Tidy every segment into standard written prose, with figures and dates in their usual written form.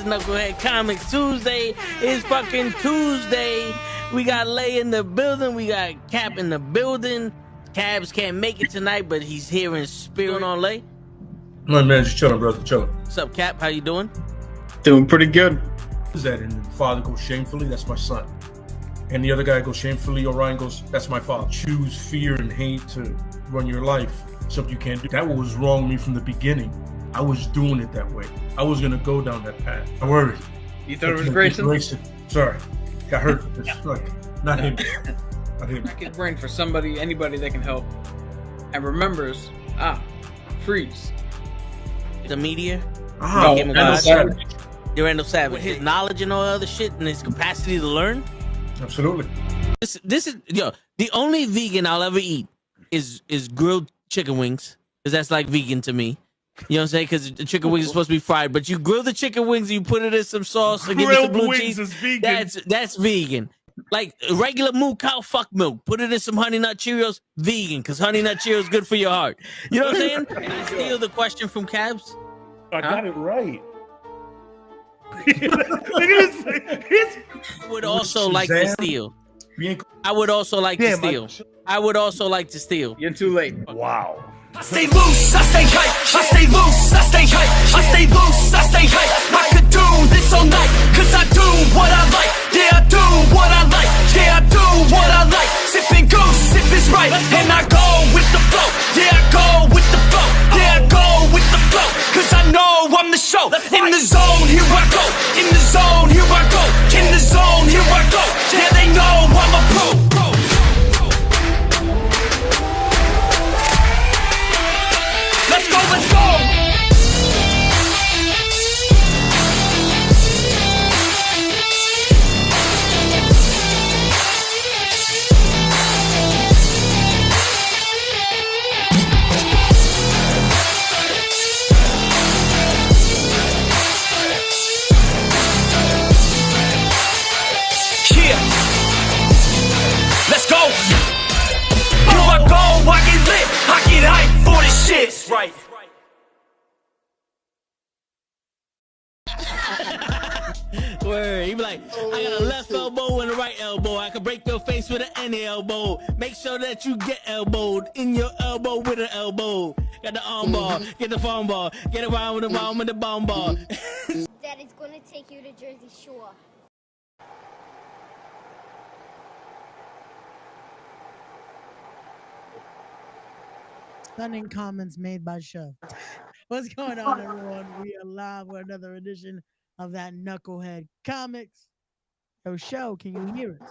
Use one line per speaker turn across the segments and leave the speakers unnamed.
to Knucklehead Comics Tuesday. It's fucking Tuesday. We got Lay in the building. We got Cap in the building. Cabs can't make it tonight, but he's here in spirit. On Lay.
My man, just chilling, brother, chilling.
What's up, Cap? How you doing?
Doing pretty good.
Is that and the father goes shamefully? That's my son. And the other guy goes shamefully. Orion goes, that's my father. Choose fear and hate to run your life. Something you can't do. That was wrong with me from the beginning. I was doing it that way. I was gonna go down that path. I worried.
You thought it was Grayson?
Sorry, got hurt. It's like not him. Not him.
Crack his brain for somebody, anybody that can help, and remembers. Freeze.
The media.
No,
Randall Savage. With his knowledge and all other shit and his capacity to learn.
Absolutely.
This is the only vegan I'll ever eat is grilled chicken wings, because that's like vegan to me. You know what I'm saying? Because the chicken wings are supposed to be fried, but you grill the chicken wings and you put it in some sauce and give it some blue cheese.
Is vegan.
That's vegan. Like regular moo cow fuck milk. Put it in some Honey Nut Cheerios. Vegan, because Honey Nut Cheerios is good for your heart. You know what I'm saying? Can I steal the question from Cabs?
I got it right. Look at this.
I would also like to steal. I would also like to steal. I would also like to steal.
You're too late.
Wow.
I stay loose, I stay hype, I stay loose, I stay hype, I stay loose, I stay hype. I could do this all night, cause I do what I like. Yeah, I do what I like, yeah, I do what I like. Sipping goose, sip is right, and I go with the flow. Yeah, I go with the flow, yeah, I go with the flow. Cause I know I'm the show. In the zone, here I go. In the zone, here I go. In the zone, here I go. Yeah, they know I'm a pro. Let's go, let's go! Yeah! Let's go! Here I go, I get lit, I get hype for this shit! Right.
Word. He be like, I got a left elbow and a right elbow. I can break your face with an any elbow. Make sure that you get elbowed in your elbow with an elbow. Got the arm ball, get the phone ball, get around with the bomb with the bomb ball.
That is gonna take you to Jersey Shore.
Stunning comments made by Chef. What's going on, everyone? We are live with another edition of that Knucklehead Comics. Yo, Show, can you hear us?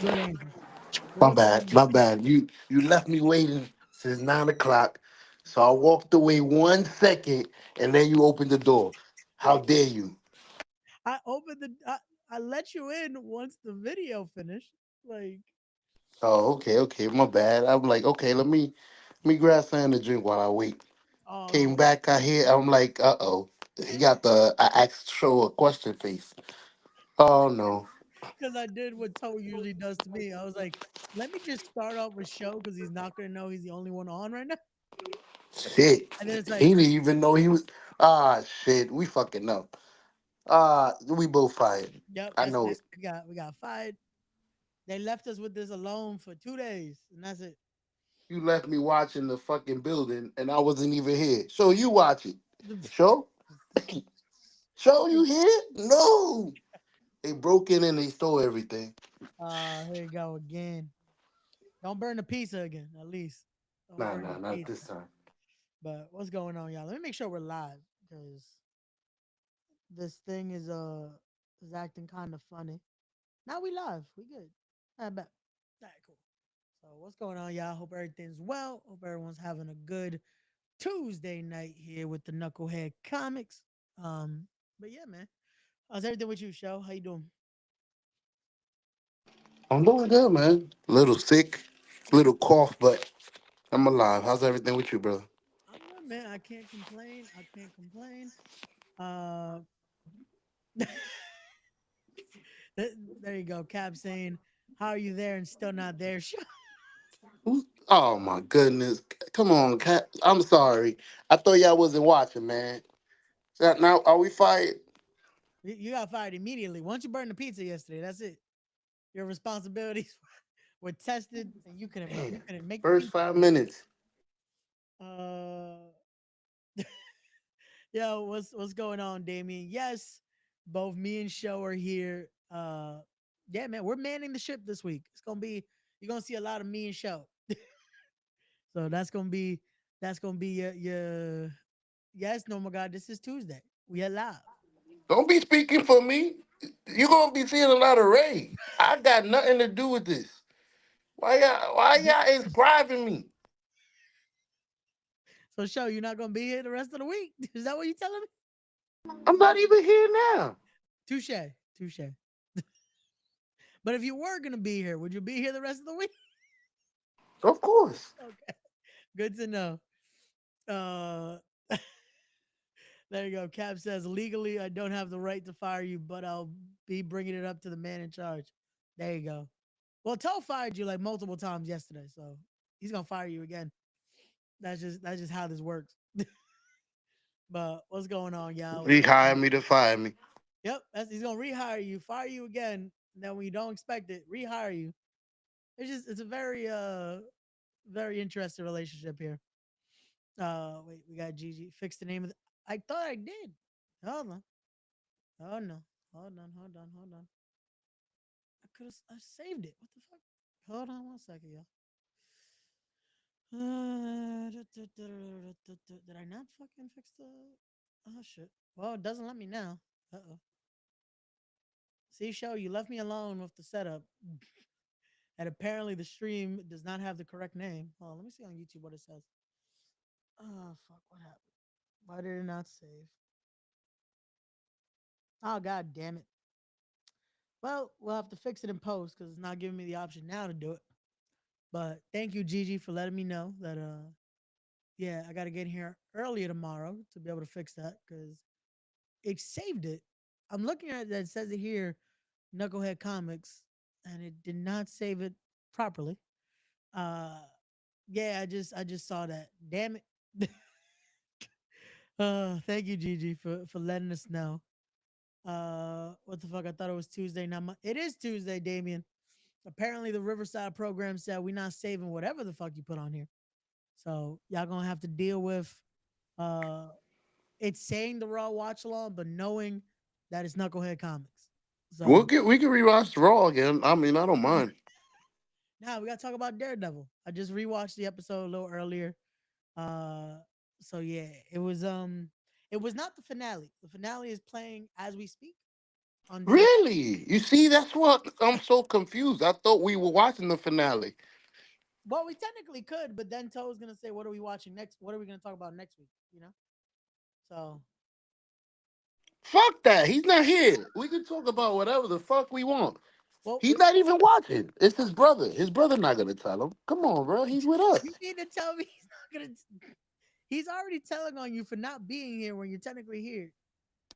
Good answer.
My bad. You left me waiting since 9 o'clock, so I walked away 1 second, and then you opened the door. How dare you?
I opened I let you in once the video finished. Like,
Oh, okay, my bad. I'm like, okay, let me grab something to drink while I wait. Came back out here, I'm like, he got the I asked show a question face. Oh no.
because I did what Toe usually does to me. I was like, let me just start off with Show because he's not gonna know he's the only one on right now.
Shit.
And then it's like,
He didn't even know he was shit. We fucking up. We both fired.
yep,
I know
it. We got fired. They left us with this alone for 2 days, and that's it.
You left me watching the fucking building and I wasn't even here. So you watch it. Show? Show you here? No. They broke in and they stole everything.
Here you go again. Don't burn the pizza again, at least.
Nah, not this time.
But what's going on, y'all? Let me make sure we're live because this thing is acting kind of funny. Now we live. We good. I bet. All right, cool. So what's going on, y'all? Hope everything's well. Hope everyone's having a good Tuesday night here with the Knucklehead Comics. But yeah, man. How's everything with you, Show? How you doing?
I'm doing good, man. A little sick, little cough, but I'm alive. How's everything with you, brother?
I'm good, man. I can't complain. There you go. Cap saying, how are you there and still not there?
Oh my goodness! Come on, Cat. I'm sorry. I thought y'all wasn't watching, man. Now are we fired?
You got fired immediately. Once you burned the pizza yesterday, that's it. Your responsibilities were tested, and you
Damn.
couldn't make the
First
pizza.
5 minutes.
Uh, yo, what's going on, Damien? Yes, both me and Show are here. Yeah, man, we're manning the ship this week. It's gonna be you're gonna see a lot of me and Show. So that's gonna be your yes, normal God. This is Tuesday. We are live.
Don't be speaking for me. You're gonna be seeing a lot of Ray. I got nothing to do with this. Why y'all inscribing me?
So Show, you're not gonna be here the rest of the week. Is that what you telling me?
I'm not even here now.
Touche, touche. But if you were gonna be here, would you be here the rest of the week?
Of course.
Okay, good to know. Uh, there you go. Cap says legally, I don't have the right to fire you, but I'll be bringing it up to the man in charge. There you go. Well, Toe fired you like multiple times yesterday, so he's gonna fire you again. That's just how this works. But what's going on, y'all?
He hired me to fire me.
Yep, he's gonna rehire you, fire you again. And then when you don't expect it, rehire you. It's a very interesting relationship here. Wait, we got Gigi. Fix the name of the. I thought I did. Hold on. Oh no. Hold on. I saved it. What the fuck? Hold on 1 second, y'all. Did I not fucking fix the? Oh shit. Well, it doesn't let me now. Uh-oh. See, Show, you left me alone with the setup. And apparently the stream does not have the correct name. Oh, let me see on YouTube what it says. Oh fuck, what happened? Why did it not save? Oh god damn it. Well, we'll have to fix it in post because it's not giving me the option now to do it. But thank you, Gigi, for letting me know that yeah, I gotta get here earlier tomorrow to be able to fix that because it saved it. I'm looking at it that it says it here, Knucklehead Comics, and it did not save it properly. Uh yeah, I just saw that. Damn it. Thank you, Gigi, for letting us know. What the fuck? I thought it was Tuesday. Now it is Tuesday, Damien. Apparently, the Riverside program said we're not saving whatever the fuck you put on here. So y'all gonna have to deal with uh it's saying the Raw watch along, but knowing that it's Knucklehead Comics. So
We can rewatch Raw again. I mean, I don't mind.
now we gotta talk about Daredevil. I just rewatched the episode a little earlier. Uh so yeah, it was not the finale. The finale is playing as we speak on Disney.
Really? You see, that's what I'm so confused. I thought we were watching the finale.
Well, we technically could, but then Toe's gonna say, "What are we watching next? What are we gonna talk about next week?" You know. So,
Fuck that. He's not here. We can talk about whatever the fuck we want.
well,
He's not even watching. It's his brother. His brother not gonna tell him. Come on, bro. He's with us.
you need to tell me he's not gonna. He's already telling on you for not being here when you're technically here.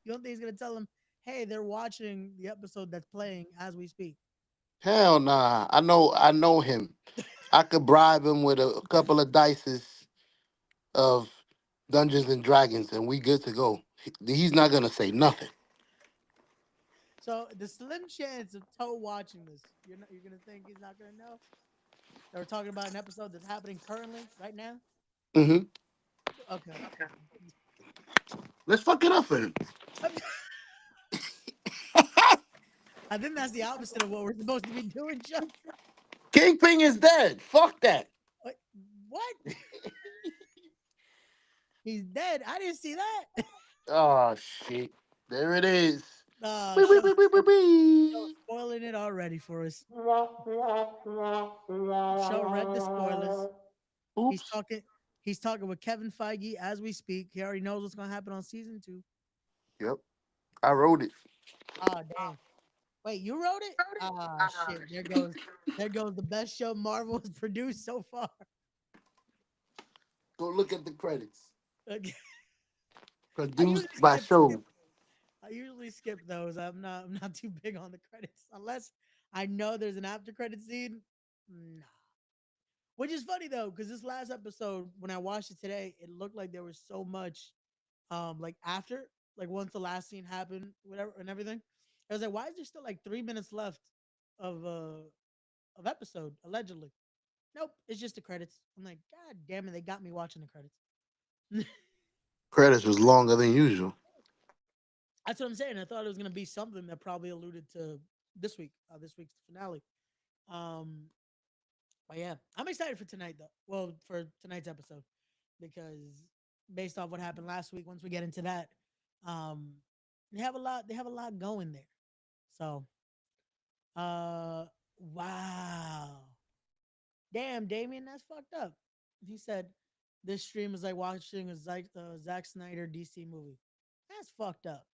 You don't think he's gonna tell him, "Hey, they're watching the episode that's playing as we speak."
Hell nah. I know him. I could bribe him with a couple of dices of Dungeons and Dragons, and we good to go. He's not gonna say nothing.
So the slim chance of Toe watching this, you're gonna think he's not gonna know. They were talking about an episode that's happening currently, right now.
Hmm.
Okay.
Let's fuck it up for him.
I think that's the opposite of what we're supposed to be doing, Joe.
Kingpin is dead. Fuck that.
What? What? He's dead. I didn't see that.
Oh shit. There it is. Wee, wee,
Show,
wee, wee, wee, wee.
spoiling it already for us. Show read the spoilers. He's
Oops.
talking. He's talking with Kevin Feige as we speak. He already knows what's gonna happen on season 2.
Yep. I wrote it.
Oh damn! Wait, you wrote it? Ah shit! There goes the best show Marvel has produced so far.
Go look at the credits.
Okay. I usually
Produced by
skip.
Show.
I usually skip those. I'm not too big on the credits unless I know there's an after credit scene. Nah. Which is funny though, because this last episode, when I watched it today, it looked like there was so much, like after, like once the last scene happened, whatever, and everything. I was like, why is there still like 3 minutes left of episode allegedly? Nope, it's just the credits. I'm like, God damn it, they got me watching the credits.
Credits was longer than usual.
That's what I'm saying. I thought it was gonna be something that probably alluded to this week's finale. Um, but yeah, I'm excited for tonight though. Well, for tonight's episode because based off what happened last week, once we get into that, um, they have a lot. They have a lot going there. So, wow, damn, Damien, that's fucked up. He said this stream is like watching a Zack Snyder DC movie. That's fucked up.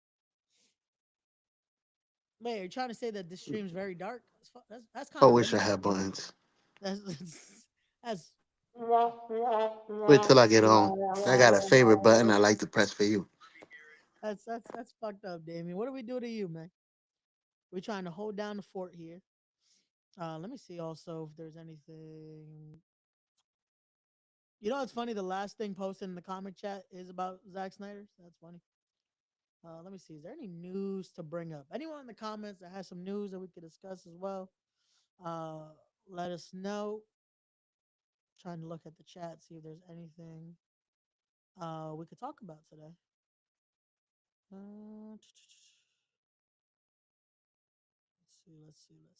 Wait, are you trying to say that this stream's very dark? That's
I
kind of
wish
rude.
I had buttons.
That's that's
Wait till I get home. I got a favorite button I like to press for you.
that's fucked up, Damien. What do we do to you, man? We're trying to hold down the fort here. Let me see also if there's anything. You know, it's funny. The last thing posted in the comic chat is about Zack Snyder. So that's funny. Let me see. Is there any news to bring up? Anyone in the comments that has some news that we could discuss as well? Uh, Let us know. Trying to look at the chat, see if there's anything we could talk about today. Let's see.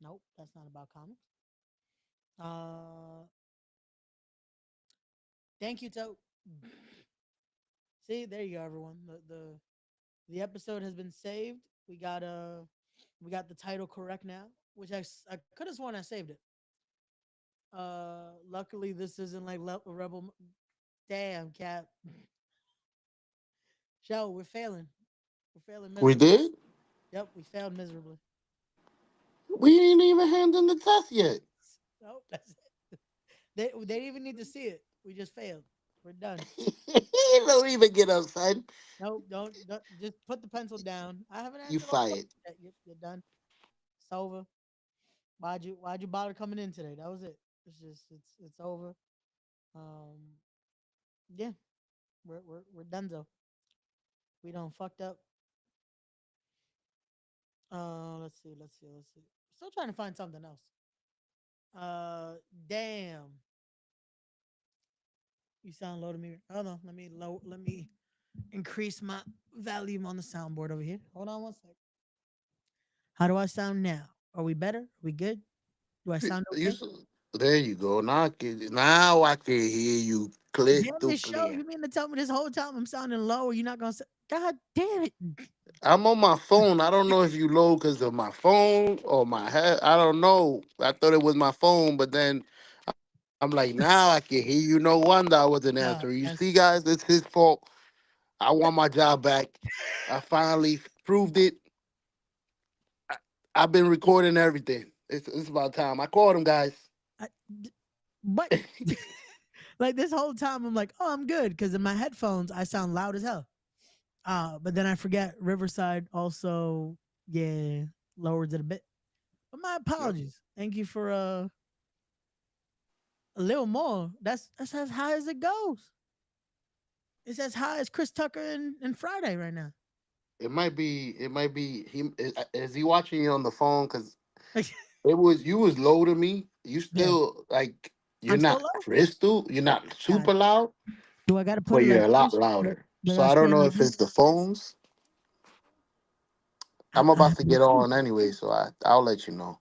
Nope, that's not about comics. Uh, Thank you, Tote. See, there you go, everyone. The episode has been saved. We got the title correct now, which I could have sworn I saved it. Luckily this isn't like Rebel. Damn, Cap. Show, we're failing. We're failing
We
miserably.
did?
Yep, we failed miserably.
We ain't even handing the test yet.
Nope, that's it. They didn't even need to see it. We just failed. We're done.
Don't even get up, son.
Nope, don't just put the pencil down. I haven't
You
answered all the
fired.
questions yet. You're done. It's over. Why'd you bother coming in today? That was it. It's over. Um, yeah, we're done though. We don't fucked up. Let's see. Still trying to find something else. Damn. You sound low to me. Hold on. Let me increase my volume on the soundboard over here. Hold on one sec. How do I sound now? Are we better? Are we good? Do I sound
You,
okay?
s- there you go. Now I can hear you clear
Damn
through
this show.
clear.
You mean to tell me this whole time I'm sounding low or you're not gonna say God damn it.
I'm on my phone. I don't know if you low because of my phone or my head. I don't know. I thought it was my phone, but then I'm like, now I can hear you. No wonder I wasn't answering. You
No,
see,
that's
guys, it's his fault. I want my job back. I finally proved it. I've been recording everything. It's about time. I called him, guys.
I, but like this whole time I'm like, oh, I'm good because in my headphones I sound loud as hell. But then I forget Riverside also, yeah, lowers it a bit. But my
Yep.
apologies. Thank you for a little more. That's as high as it goes. It's as high as Chris Tucker and Friday right now.
It might be. It might be. Is he watching you on the phone? Because it was you was low to me. You
Yeah,
still like you're
I'm still
not
low.
crystal. You're not
God,
super loud,
do I got to
but
put it
you're
like
a lot
this?
louder.
But
So
I
I don't
stay
know
like
if
this.
it's the phones. I'm
I
about to
don't
get
know.
on anyway, so I'll let you know.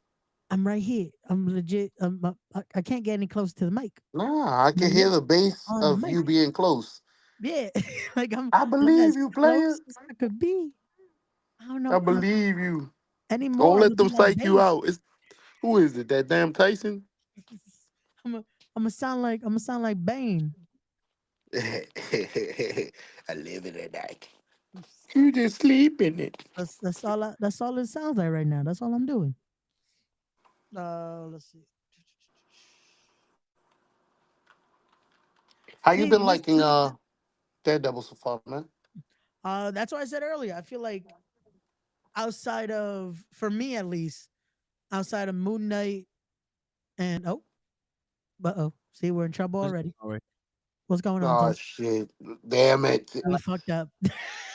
I'm right here. I'm legit. I can't get any closer to the mic.
Nah, I
My
can hear
lips
the bass
on the
of
mic.
you being close.
Yeah, like
I
I'm as
believe you, player.
close as I could be. I don't
I
know
believe you. Don't
anymore. I'm
let
looking
them
at
psych you
base.
out. It's who is it? That damn Tyson?
I'm gonna sound like Bane.
I live in a night. You just sleep in it.
That's all it sounds like right now. That's all I'm doing. Let's see.
How you
See,
been liking Daredevil so far, man?
that's what I said earlier. I feel like outside of, for me at least, outside of Moon Knight and see, we're in trouble
What's
already.
all right.
What's going on,
Oh
Toast?
shit! Damn it!
We fucked up.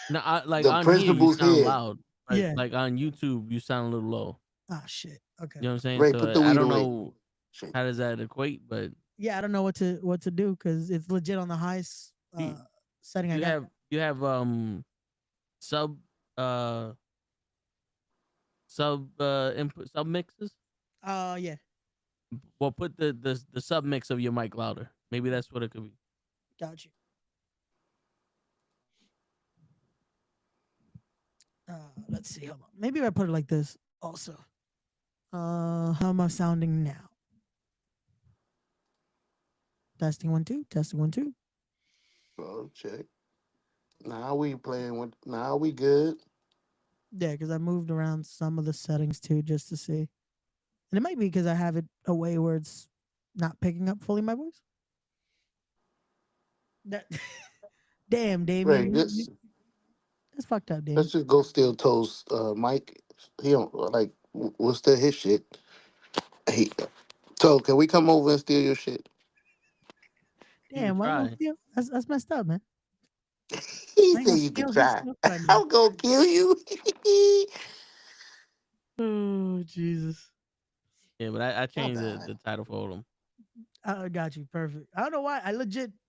No, like
The
on here you
principal's
sound
here.
loud.
Yeah.
Like on YouTube you sound a little low.
Ah, shit. Okay.
You know what I'm saying?
Ray,
So
put the
I
weed
don't
away.
know
Shit.
how does that equate, but
Yeah, I don't know what to do because it's legit on the highest
you,
setting I got.
you have sub uh input sub mixes.
Yeah.
Well, put the sub mix of your mic louder. Maybe that's what it could be.
Got you. Let's see. Hold on. Maybe if I put it like this also. How am I sounding now? Testing 1 2. Testing 1 2.
Oh, check. Now we playing with. Now we good.
Yeah, because I moved around some of the settings too just to see. And it might be because I have it a way where it's not picking up fully my voice. That damn,
Ray,
Damien. That's fucked up, Damien.
let's just go steal Toast. Mike, he don't like. We'll steal his shit. Hey, so can we come over and steal your shit?
You can
Damn, why you gonna
try.
steal? That's messed up, man.
He
Why you
said
gonna
you could
steal his
try.
stuff right now?
I'm gonna kill you.
Oh, Jesus.
Yeah, but I
My
changed
bad.
the title for them.
I got you. Perfect. I don't know why.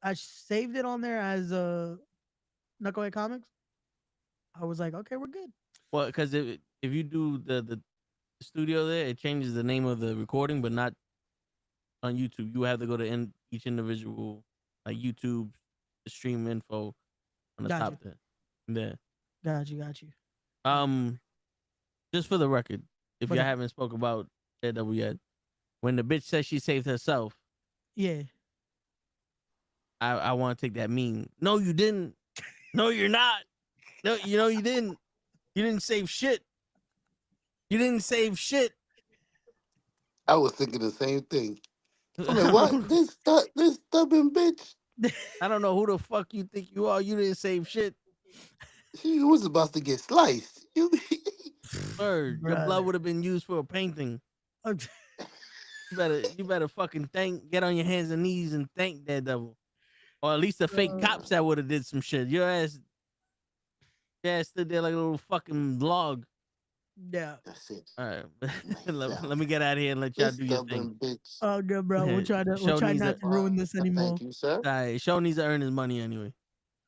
I saved it on there as Knucklehead Comics. I was like, okay, we're good.
Well, because if you do the studio there, it changes the name of the recording, but not on YouTube. You have to go to each individual like YouTube stream info on the
Got
top
you.
there. There.
Got you.
Just for the record, if
What's
y'all
up?
haven't spoke about Daredevil yet, when the bitch says she saved herself,
Yeah.
I want to take that meme. No, you didn't. No, you're not. No, you didn't. You didn't save shit. You didn't save shit.
I was thinking the same thing. I'm like, what? This stubborn bitch.
I don't know who the fuck you think you are. You didn't save shit.
She was about to get sliced. You.
Bird, your blood
Brother.
would have been used for a painting. You better fucking get on your hands and knees and thank Daredevil. Or at least the fake cops that would have did some shit. Your ass stood there like a little fucking log.
Yeah.
That's it.
All right. let me get out of here and let y'all
This
do your thing.
stubborn bitch.
Oh, good, bro. We'll try
Show
not
needs
to ruin this anymore.
Thank you, sir.
All right, Show needs to earn his money anyway.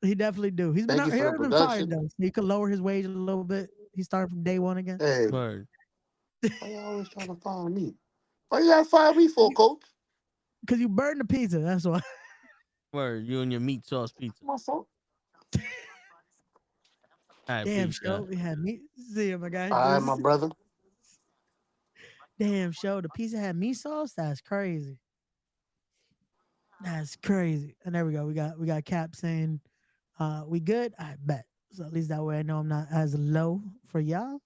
He definitely do. He's been
Thank you
he
for the
already been fired
production.
though. He could lower his wage a little bit. He started from day one again.
Hey,
Word.
why you always trying to fire me? Why you gotta fire me for, coach?
Because you burned the pizza. That's why.
Word. You and your meat sauce pizza.
My fault.
All right,
Damn,
peace,
show.
God.
We had meat. See ya, my guy.
All right, my brother.
Damn, show. The pizza had meat sauce. That's crazy. That's crazy. And there we go. We got Cap saying, we good. I bet. So at least that way I know I'm not as low for y'all.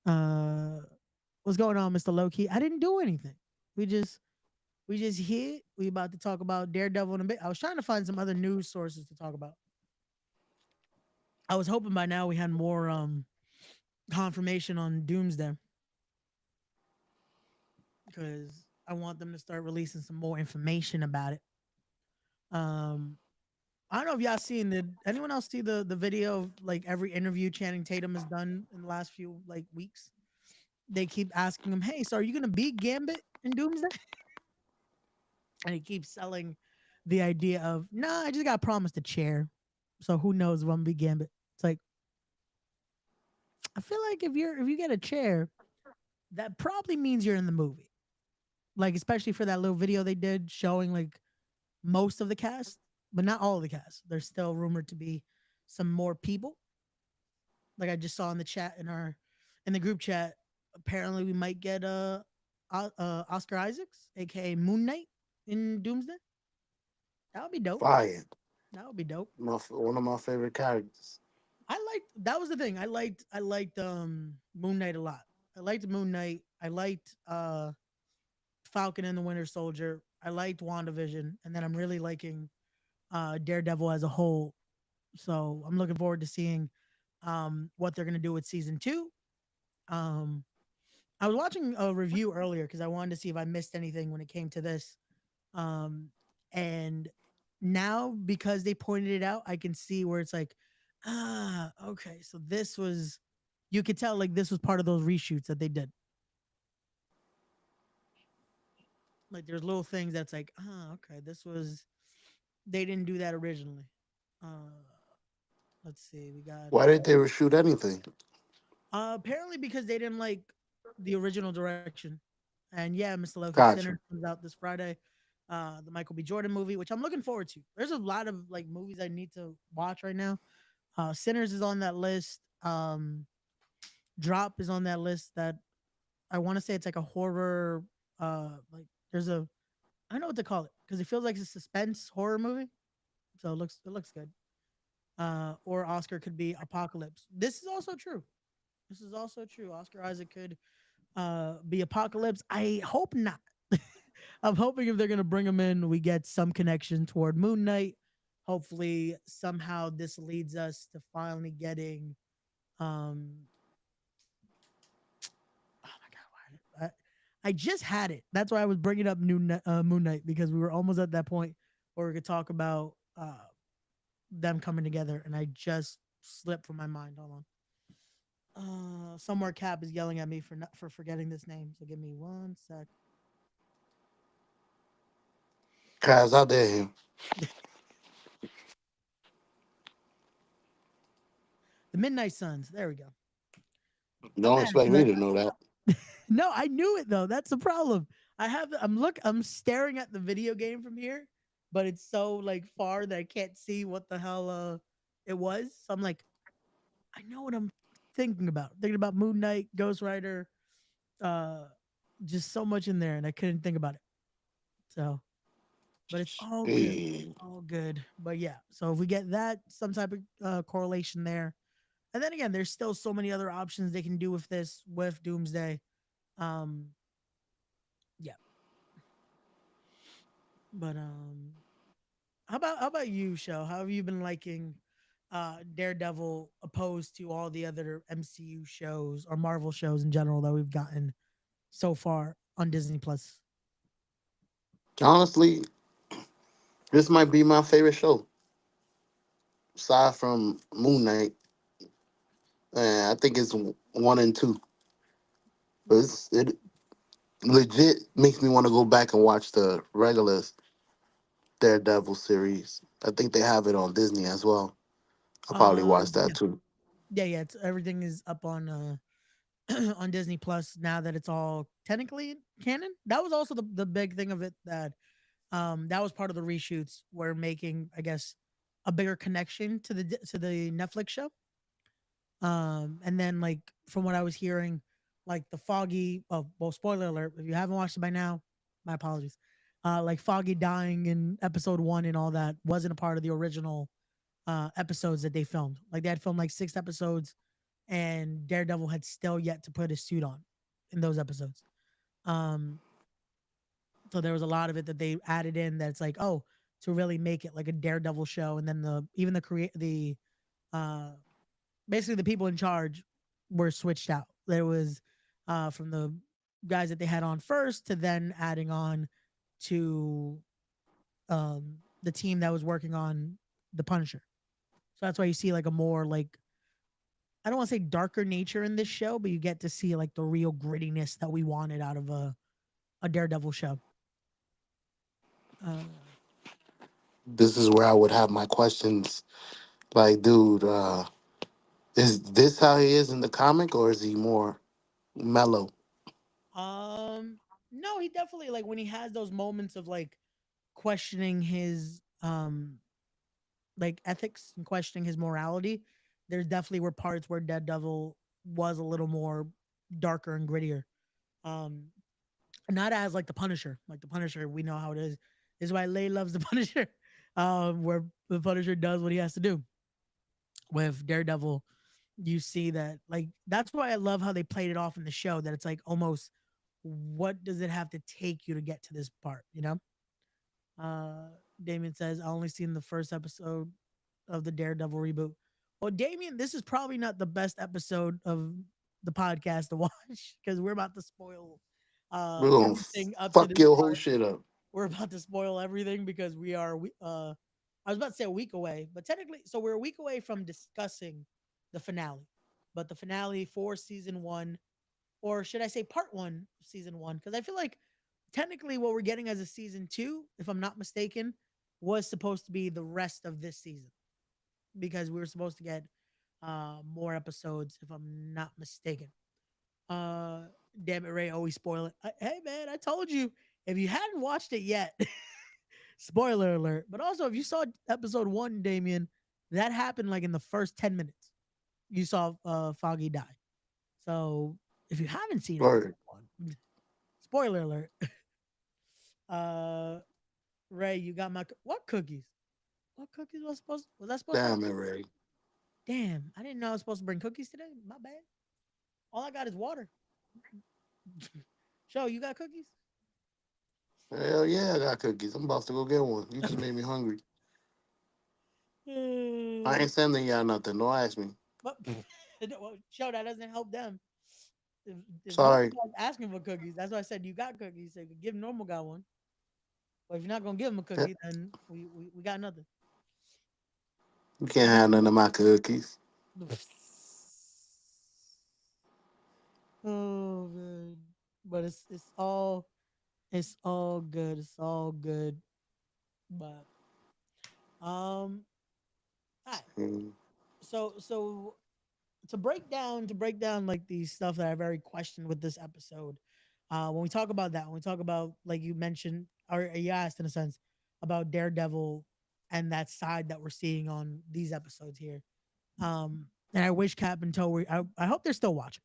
What's going on, Mr. Lowkey? I didn't do anything. We just hit. We about to talk about Daredevil in a bit. I was trying to find some other news sources to talk about. I was hoping by now we had more confirmation on Doomsday. Because I want them to start releasing some more information about it. I don't know if y'all seen anyone else see the video of like every interview Channing Tatum has done in the last few like weeks? They keep asking him, "Hey, so are you gonna be Gambit in Doomsday?" And he keeps selling the idea of, "Nah, I just got promised a chair, so who knows if I'm gonna be Gambit." It's like, I feel like if you get a chair, that probably means you're in the movie. Like especially for that little video they did showing like most of the cast, but not all of the cast. There's still rumored to be some more people. Like I just saw in the chat in the group chat, apparently we might get Oscar Isaacs, aka Moon Knight, in Doomsday. That would be dope.
Fire.
That would be dope.
One of my favorite characters.
That was the thing. I liked Moon Knight a lot. I liked Moon Knight. I liked Falcon and the Winter Soldier. I liked WandaVision, and then I'm really liking Daredevil as a whole. So I'm looking forward to seeing what they're gonna do with season 2. Um, I was watching a review earlier because I wanted to see if I missed anything when it came to this. Um, and now because they pointed it out, I can see where it's like, okay, so this was, you could tell like this was part of those reshoots that they did. Like there's little things that's like, okay, this was, they didn't do that originally. Uh, let's see, we got
Why didn't they reshoot anything?
apparently because they didn't like the original direction. And yeah, Mr. Loki, Sinner
Gotcha.
comes out this Friday. The Michael B. Jordan movie, which I'm looking forward to. There's a lot of like movies I need to watch right now. Sinners is on that list. Drop is on that list. That I want to say it's like a horror. Like there's a, I don't know what to call it because it feels like it's a suspense horror movie. So it looks good. Or Oscar could be Apocalypse. This is also true. This is also true. Oscar Isaac could be Apocalypse. I hope not. I'm hoping if they're gonna bring him in, we get some connection toward Moon Knight. Hopefully, somehow this leads us to finally getting. Oh my god, I just had it. That's why I was bringing up Moon Knight because we were almost at that point where we could talk about them coming together, and I just slipped from my mind. Hold on. Somewhere Cap is yelling at me for forgetting this name. So give me one sec.
Guys, I dare him.
The Midnight Suns. There we go. I'm
Don't
mad
expect
because
me to know that.
no, I knew it though. That's the problem. I'm staring at the video game from here, but it's so like far that I can't see what the hell it was. So I'm like, I know what I'm thinking about. Thinking about Moon Knight, Ghost Rider, uh just so much in there and I couldn't think about it. So, but it's all good.
Hey,
All good. But yeah, so if we get that some type of correlation there. And then again, there's still so many other options they can do with this with Doomsday. Um yeah. But how about you, Show? How have you been liking Daredevil opposed to all the other MCU shows or Marvel shows in general that we've gotten so far on Disney Plus?
honestly, this might be my favorite show. Aside from Moon Knight, I think it's one and two. But it legit makes me want to go back and watch the regular Daredevil series. I think they have it on Disney as well. I'll probably watch that
Yeah.
too.
Yeah. It's everything is up on on Disney Plus now that it's all technically canon. That was also the big thing of it that that was part of the reshoots were making, I guess, a bigger connection to the Netflix show. And then like from what I was hearing, like the Foggy, oh well, spoiler alert, if you haven't watched it by now, my apologies. Like Foggy dying in episode one and all that wasn't a part of the original episodes that they filmed. Like they had filmed like 6 episodes and Daredevil had still yet to put his suit on in those episodes. Um, so there was a lot of it that they added in that's like, oh, to really make it like a Daredevil show. And then the even the uh basically the people in charge were switched out. There was from the guys that they had on first to then adding on to the team that was working on the Punisher. So that's why you see like a more like, I don't want to say darker nature in this show, but you get to see like the real grittiness that we wanted out of a Daredevil show. Uh,
This is where I would have my questions. Like, dude, is this how he is in the comic, or is he more mellow?
um, no, he definitely like when he has those moments of like questioning his like ethics and questioning his morality. There definitely were parts where Daredevil was a little more darker and grittier. Um, not as like the Punisher. Like the Punisher, we know how it is. This is why Lay loves the Punisher. Where the Punisher does what he has to do. With Daredevil, you see that like that's why I love how they played it off in the show. That it's like almost what does it have to take you to get to this part? You know. Uh, Damien says I only seen the first episode of the Daredevil reboot. Well, Damien, this is probably not the best episode of the podcast to watch because we're about to spoil
We're gonna
everything up to
fuck
this
your whole
part.
shit up.
We're about to spoil everything because we are I was about to say a week away, but technically so we're a week away from discussing the finale. But the finale for season 1, or should I say part 1, season 1, because I feel like technically what we're getting as a season 2, if I'm not mistaken, was supposed to be the rest of this season because we were supposed to get more episodes if I'm not mistaken. Uh Damn it, Ray, always spoil it. Hey man, I told you if you hadn't watched it yet, spoiler alert. But also, if you saw episode 1, Damien, that happened like in the first 10 minutes. You saw Foggy die. So if you haven't seen episode
Word.
1, spoiler alert. uh Ray, you got my what cookies? What cookies was I supposed to have?
Damn it, Ray.
Damn, I didn't know I was supposed to bring cookies today. My bad. All I got is water. Show, you got cookies?
Hell yeah, I got cookies. I'm about to go get one. You just made me hungry. I
Uh,
ain't sending y'all nothing. Don't ask me.
but well, show that doesn't help them. If normal
Sorry.
guy's asking for cookies, that's why I said you got cookies. So you could give normal guy one. But if you're not gonna give him a
Yeah,
cookie, then we got nothing.
you can't have none of my cookies.
Oh man, but it's all good. It's all good. But um, all right.
Mm.
So to break down like the stuff that I very questioned with this episode. When we talk about that, when we talk about like you mentioned or you asked in a sense about Daredevil and that side that we're seeing on these episodes here. And I wish Cap and Toe were I hope they're still watching.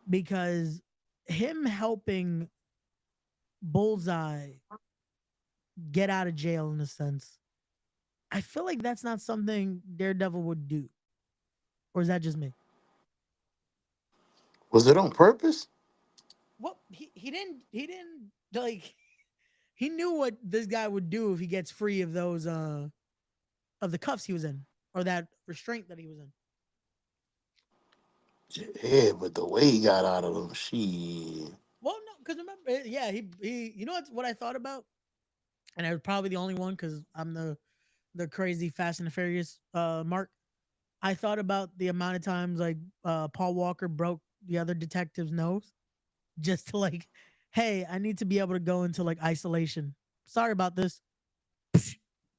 Because him helping Bullseye get out of jail in a sense, I feel like that's not something Daredevil would do. Or is that just me?
Was it on purpose?
Well, he didn't like he knew what this guy would do if he gets free of those of the cuffs he was in or that restraint that he was in.
Yeah, but the way he got out of them, shit.
Well, no, because remember, yeah, he you know what I thought about, and I was probably the only one because I'm the crazy Fast and the Furious Mark. I thought about the amount of times like Paul Walker broke the other detective's nose just to like, hey, I need to be able to go into like isolation. Sorry about this,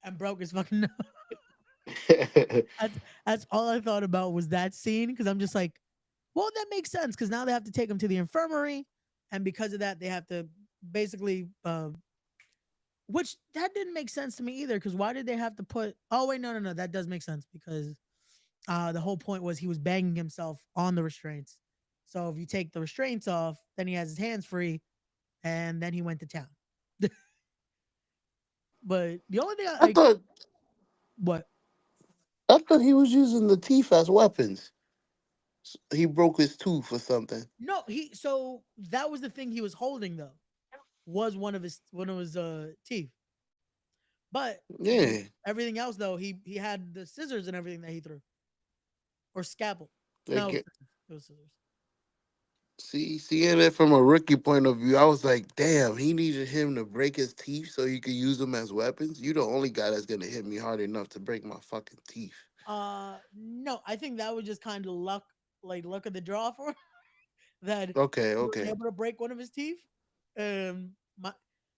and broke his fucking nose. That's all I thought about was that scene because I'm just like, well, that makes sense because now they have to take him to the infirmary, and because of that, they have to basically, which that didn't make sense to me either. Because why did they have to put? Oh wait, no, that does make sense because the whole point was he was banging himself on the restraints. So if you take the restraints off, then he has his hands free, and then he went to town. But the only thing
I thought
what
I thought he was using the teeth as weapons. He broke his tooth or something.
no he so that was the thing he was holding though was one of his teeth. But
Yeah.
everything else though he had the scissors and everything that he threw or scalpel.
They
No,
get,
it was scissors.
seeing it from a rookie point of view, I was like, damn, he needed him to break his teeth so he could use them as weapons. You the only guy that's gonna hit me hard enough to break my fucking teeth.
No, I think that was just kind of luck, like luck of the draw for him, that
Okay,
he was
okay.
able to break one of his teeth. My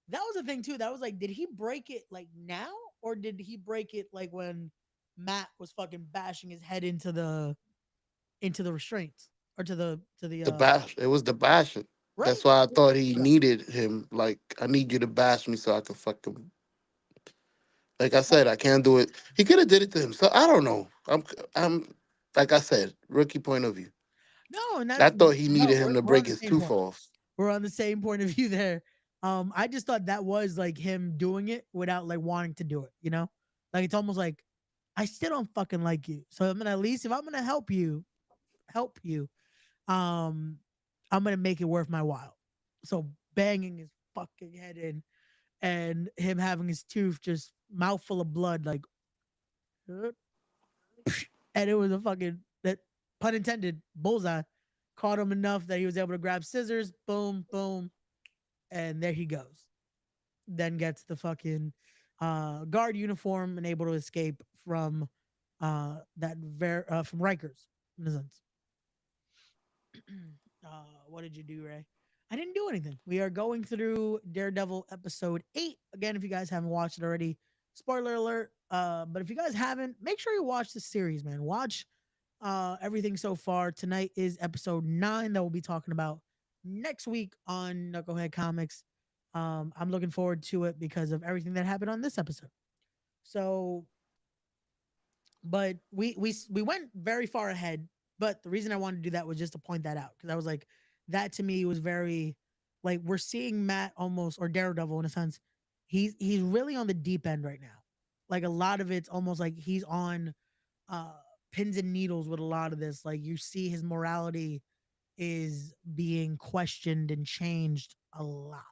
that was the thing too. That was like, did he break it like now, or did he break it like when Matt was fucking bashing his head into the restraints or to the
The bash. It was the bashing.
right?
That's why I thought he needed him. Like, I need you to bash me so I can fucking. Like I said, I can't do it. He could have did it to himself. I don't know. I'm. Like I said, rookie point of view.
No, and
I
that's
thought he
no,
needed him to
we're on
break
the
his
same
tooth
point.
off.
We're on the same point of view there. I just thought that was like him doing it without like wanting to do it, you know? Like it's almost like I still don't fucking like you. So I'm gonna at least if I'm gonna help you, um, I'm gonna make it worth my while. So banging his fucking head in and him having his tooth just mouthful of blood, like and it was a fucking that pun intended bullseye. caught him enough that he was able to grab scissors. Boom, boom, and there he goes. Then gets the fucking guard uniform and able to escape from from Rikers in a sense. What did you do, Ray? I didn't do anything. We are going through Daredevil episode 8. Again, if you guys haven't watched it already, spoiler alert. But if you guys haven't, make sure you watch the series, man. Watch everything so far. Tonight is episode 9 that we'll be talking about next week on Knucklehead Comics. I'm looking forward to it because of everything that happened on this episode. So, but we went very far ahead. But the reason I wanted to do that was just to point that out because I was like, that to me was very like we're seeing Matt almost or Daredevil in a sense. He's really on the deep end right now. Like a lot of it's almost like he's on uh pins and needles with a lot of this. Like you see his morality is being questioned and changed a lot.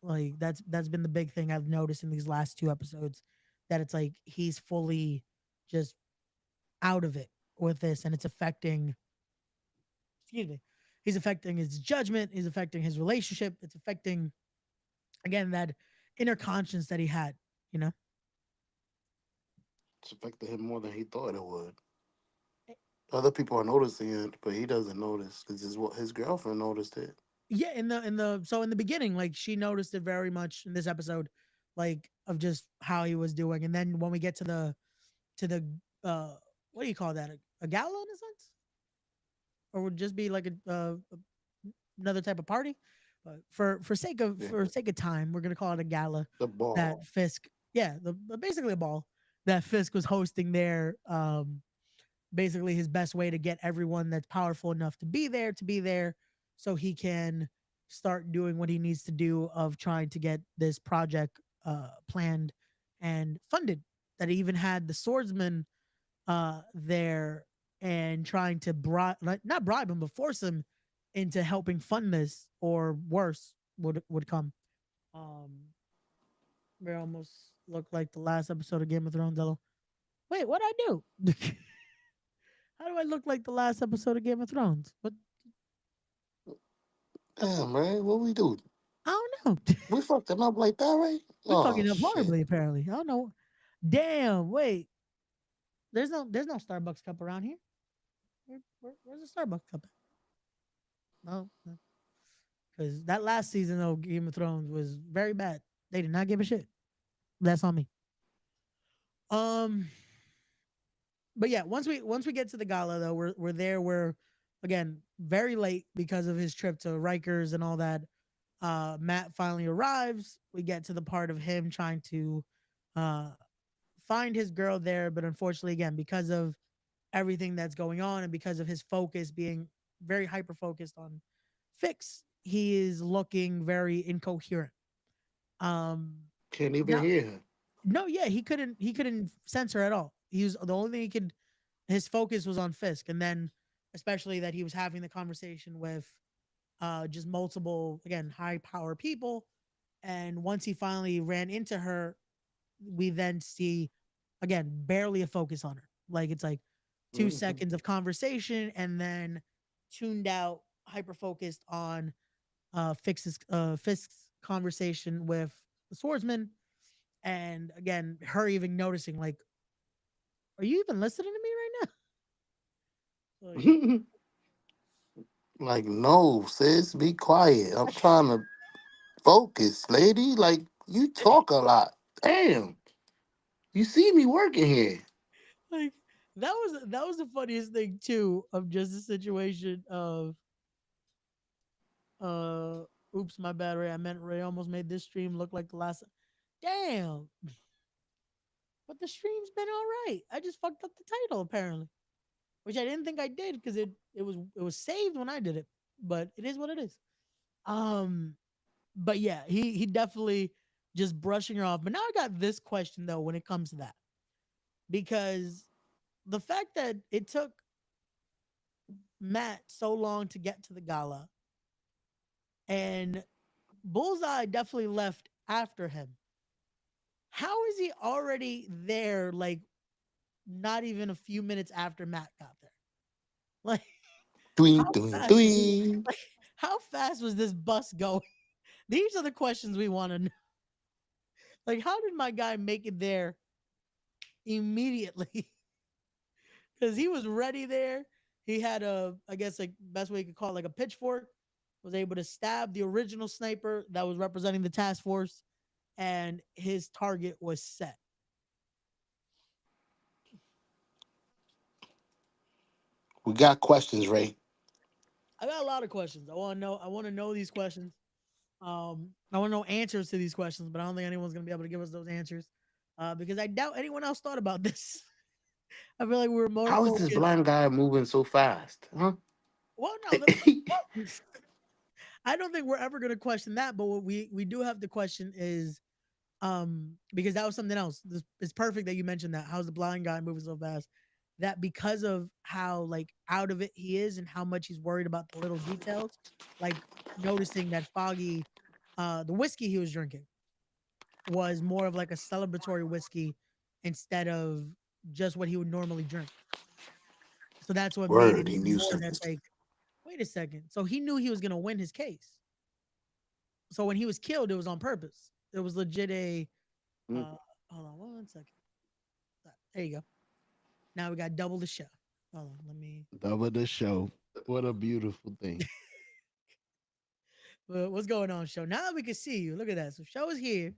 Like that's been the big thing I've noticed in these last 2 episodes that it's like he's fully just out of it with this and it's affecting excuse me. He's affecting his judgment, he's affecting his relationship, it's affecting again that inner conscience that he had, you know?
It's affected him more than he thought it would. Other people are noticing it, but he doesn't notice because his girlfriend noticed it.
Yeah, in the beginning, like she noticed it very much in this episode, like of just how he was doing. And then when we get to the what do you call that? A gala in a sense? Or would just be like another type of party? But for sake of time, we're gonna call it a gala.
The ball.
That Fisk, yeah, basically a ball that Fisk was hosting there. Basically his best way to get everyone that's powerful enough to be there so he can start doing what he needs to do of trying to get this project planned and funded. That he even had the swordsman there and trying to not bribe him but force him into helping fund this or worse would come. We almost looked like the last episode of Game of Thrones. Wait, what'd I do? How do I look like the last episode of Game of Thrones? What?
Damn, man, what we do?
I don't know.
We fucked him up like that, right?
We fucking up horribly, apparently. I don't know. Damn, wait. There's no Starbucks cup around here. Where's the Starbucks cup? No. Because that last season of Game of Thrones was very bad. They did not give a shit. That's on me. But yeah, once we get to the gala though, we're there. We're again very late because of his trip to Rikers and all that. Matt finally arrives. We get to the part of him trying to find his girl there, but unfortunately, again, because of everything that's going on and because of his focus being very hyper focused on Fix, he is looking very incoherent.
Can't even hear her.
No, yeah, he couldn't sense her at all. He was the only thing he could. His focus was on Fisk, and then especially that he was having the conversation with just multiple again high power people, and once he finally ran into her, we then see again barely a focus on her. Like it's like 2 seconds of conversation, and then tuned out, hyper focused on Fisk's conversation with the swordsman. And again, her even noticing, like, are you even listening to me right now?
Like, no, sis, be quiet. I'm trying to focus, lady. Like, you talk a lot. Damn. You see me working here.
Like, that was the funniest thing too of just the situation of oops, my bad, Ray. I meant Ray almost made this stream look like the last. Damn. But the stream's been all right. I just fucked up the title apparently, which I didn't think I did because it was saved when I did it. But it is what it is. But yeah, he definitely just brushing her off. But now I got this question though when it comes to that, because the fact that it took Matt so long to get to the gala, and Bullseye definitely left after him. How is he already there? Like, not even a few minutes after Matt got there. Like,
Doing,
How
doing,
fast?
doing.
Like, how fast was this bus going? These are the questions we want to know. Like, how did my guy make it there immediately? Because he was ready there. He had a, I guess, like best way you could call it, like a pitchfork. Was able to stab the original sniper that was representing the task force, and his target was set.
We got questions, Ray.
I got a lot of questions. I want to know. I want to know these questions. I want to know answers to these questions, but I don't think anyone's gonna be able to give us those answers, because I doubt anyone else thought about this. I feel like we were more
How is this
focused.
blind guy moving so fast? Huh?
Well, no, I don't think we're ever gonna question that. But what we do have to question is, because that was something else. This it's perfect that you mentioned that. How's the blind guy moving so fast? That because of how like out of it he is and how much he's worried about the little details, like noticing that Foggy, the whiskey he was drinking was more of like a celebratory whiskey instead of just what he would normally drink. So that's what made
Word,
it
he
even
knew
more.
something.
That's like, wait a second. So he knew he was gonna win his case. So when he was killed, it was on purpose. It was legit a.
Mm.
Hold on one second. There you go. Now we got double the show. Hold on, let me.
Double the show. What a beautiful thing.
What's going on, show? Now we can see you. Look at that. So show is here.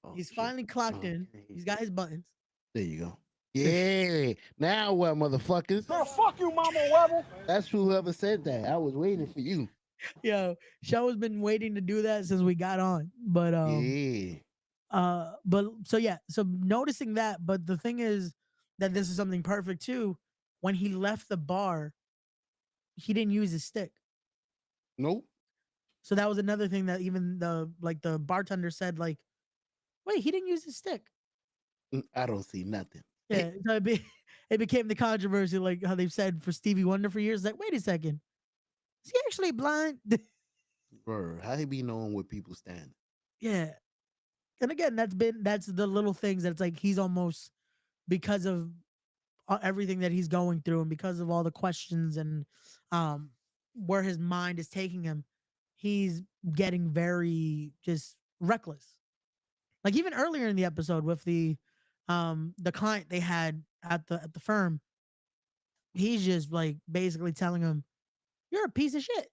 Oh,
He's
shit.
finally clocked in.
Okay.
He's got his buttons.
There you go. Yeah. Now what, motherfuckers? Fuck you, Mama Webber. That's whoever said that. I was waiting for you.
Yo, show has been waiting to do that since we got on. But
Yeah.
but so yeah, so noticing that, but the thing is that this is something perfect too. When he left the bar, he didn't use his stick.
Nope.
So that was another thing that even the bartender said, like, wait, he didn't use his stick.
I don't see nothing.
Yeah. So it became the controversy, like how they've said for Stevie Wonder for years, like, wait a second. Is he actually blind?
Bro, how he be knowing where people stand?
Yeah. And again, that's the little things that's like he's almost, because of everything that he's going through and because of all the questions and where his mind is taking him, he's getting very just reckless. Like even earlier in the episode with the client they had at the firm, he's just like basically telling him, "You're a piece of shit."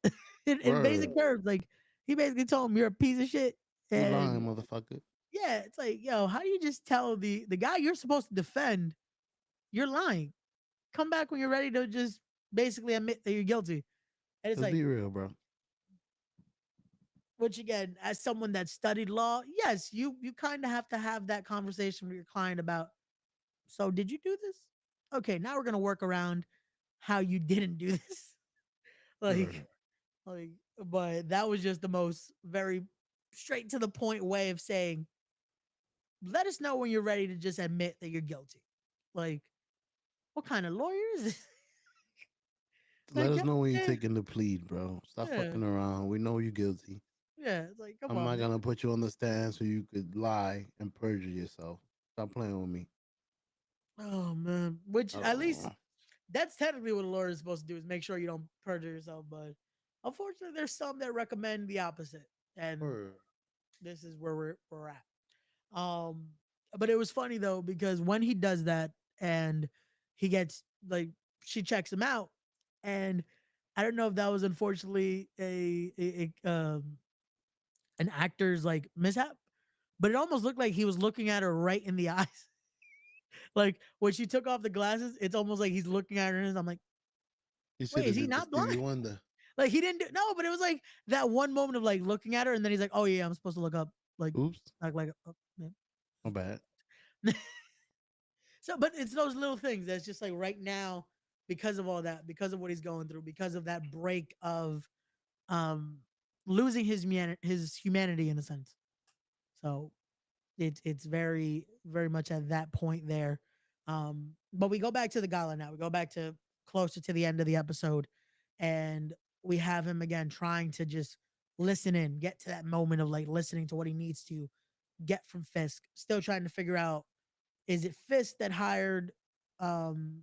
in basic
Word.
terms, like he basically told him, "You're a piece of shit."
You lying,
And
motherfucker.
yeah, it's like, yo, how do you just tell the guy you're supposed to defend you're lying? Come back when you're ready to just basically admit that you're guilty. And it's
Let's
like,
be real, bro.
which again, as someone that studied law, yes, you kind of have to have that conversation with your client about, so did you do this? Okay, now we're gonna work around how you didn't do this. like
Word.
like but that was just the most very straight to the point way of saying, let us know when you're ready to just admit that you're guilty. Like, what kind of lawyer is this?
Let
Like,
us know when you're
yeah,
taking the plead, bro. Stop
yeah,
fucking around. We know you're guilty.
yeah. It's like, come
I'm
on,
not
man.
gonna put you on the stand so you could lie and perjure yourself. Stop playing with me.
Oh man. Which at least
Oh,
that's technically what a lawyer is supposed to do, is make sure you don't perjure yourself. But unfortunately, there's some that recommend the opposite, and
word.
this is where we're at. Um, but it was funny though because when he does that and he gets like, she checks him out, and I don't know if that was unfortunately an actor's like mishap, but it almost looked like he was looking at her right in the eyes. Like when she took off the glasses, it's almost like he's looking at her, and I'm like,
You
wait,
should
is
have
he
did the
not
Stevie
blind?
Wonder.
Like he didn't do, no, but it was like that one moment of like looking at her, and then he's like, oh yeah, I'm supposed to look up, like
Oops,
like oh,
my bad.
yeah. So, but it's those little things that's just like right now, because of all that, because of what he's going through, because of that break of um losing his humanity in a sense. So it's very much at that point there. But we go back to the gala now. We go back to closer to the end of the episode, and we have him again trying to just listen in, get to that moment of like listening to what he needs to get from Fisk. Still trying to figure out, is it Fisk that hired um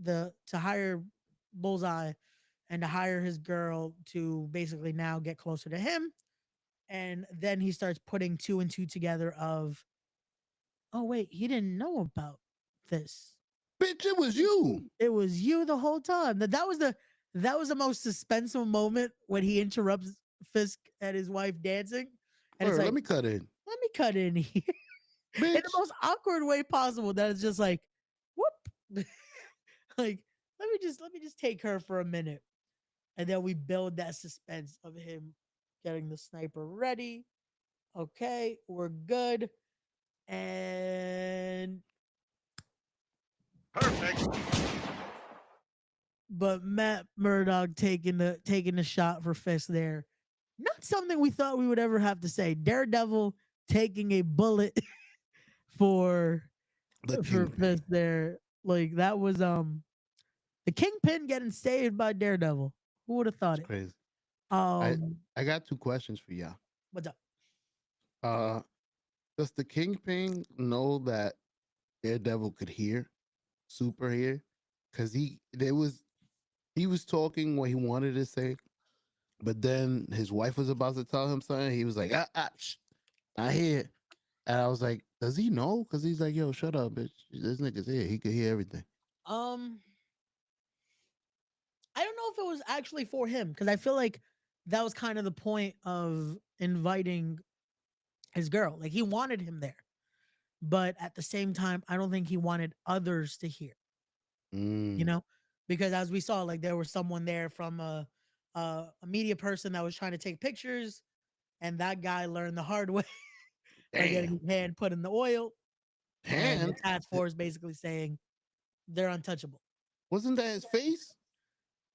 the to hire Bullseye, and to hire his girl to basically now get closer to him. And then he starts putting two and two together of, oh wait, he didn't know about this.
Bitch, it was you.
It was you the whole time. That was the most suspenseful moment when he interrupts Fisk and his wife dancing. And it's
Word,
like,
let me cut in.
let me cut in here. In
Bitch.
the most awkward way possible. That is just like, whoop. Like, let me just take her for a minute. And then we build that suspense of him getting the sniper ready. Okay, we're good. And
Perfect.
but Matt Murdock taking the shot for Fisk there. Not something we thought we would ever have to say. Daredevil taking a bullet for
The
Fisk
Kingpin.
there. Like that was the Kingpin getting saved by Daredevil. Who would have thought
It's
it?
crazy.
Um
I got two questions for y'all.
what's up?
Does the Kingpin know that Daredevil could hear, super hear? Because he was talking what he wanted to say, but then his wife was about to tell him something. He was like, shh, I hear. And I was like, does he know? Because he's like, yo, shut up, bitch. This nigga's here. He could hear everything.
I don't know if it was actually for him because I feel like that was kind of the point of inviting his girl. Like he wanted him there, but at the same time, I don't think he wanted others to hear. You know, because as we saw, like there was someone there from a media person that was trying to take pictures, and that guy learned the hard way by getting
Damn.
his hand put in the oil, and the
Hand?
task force basically saying they're untouchable.
Wasn't that his face?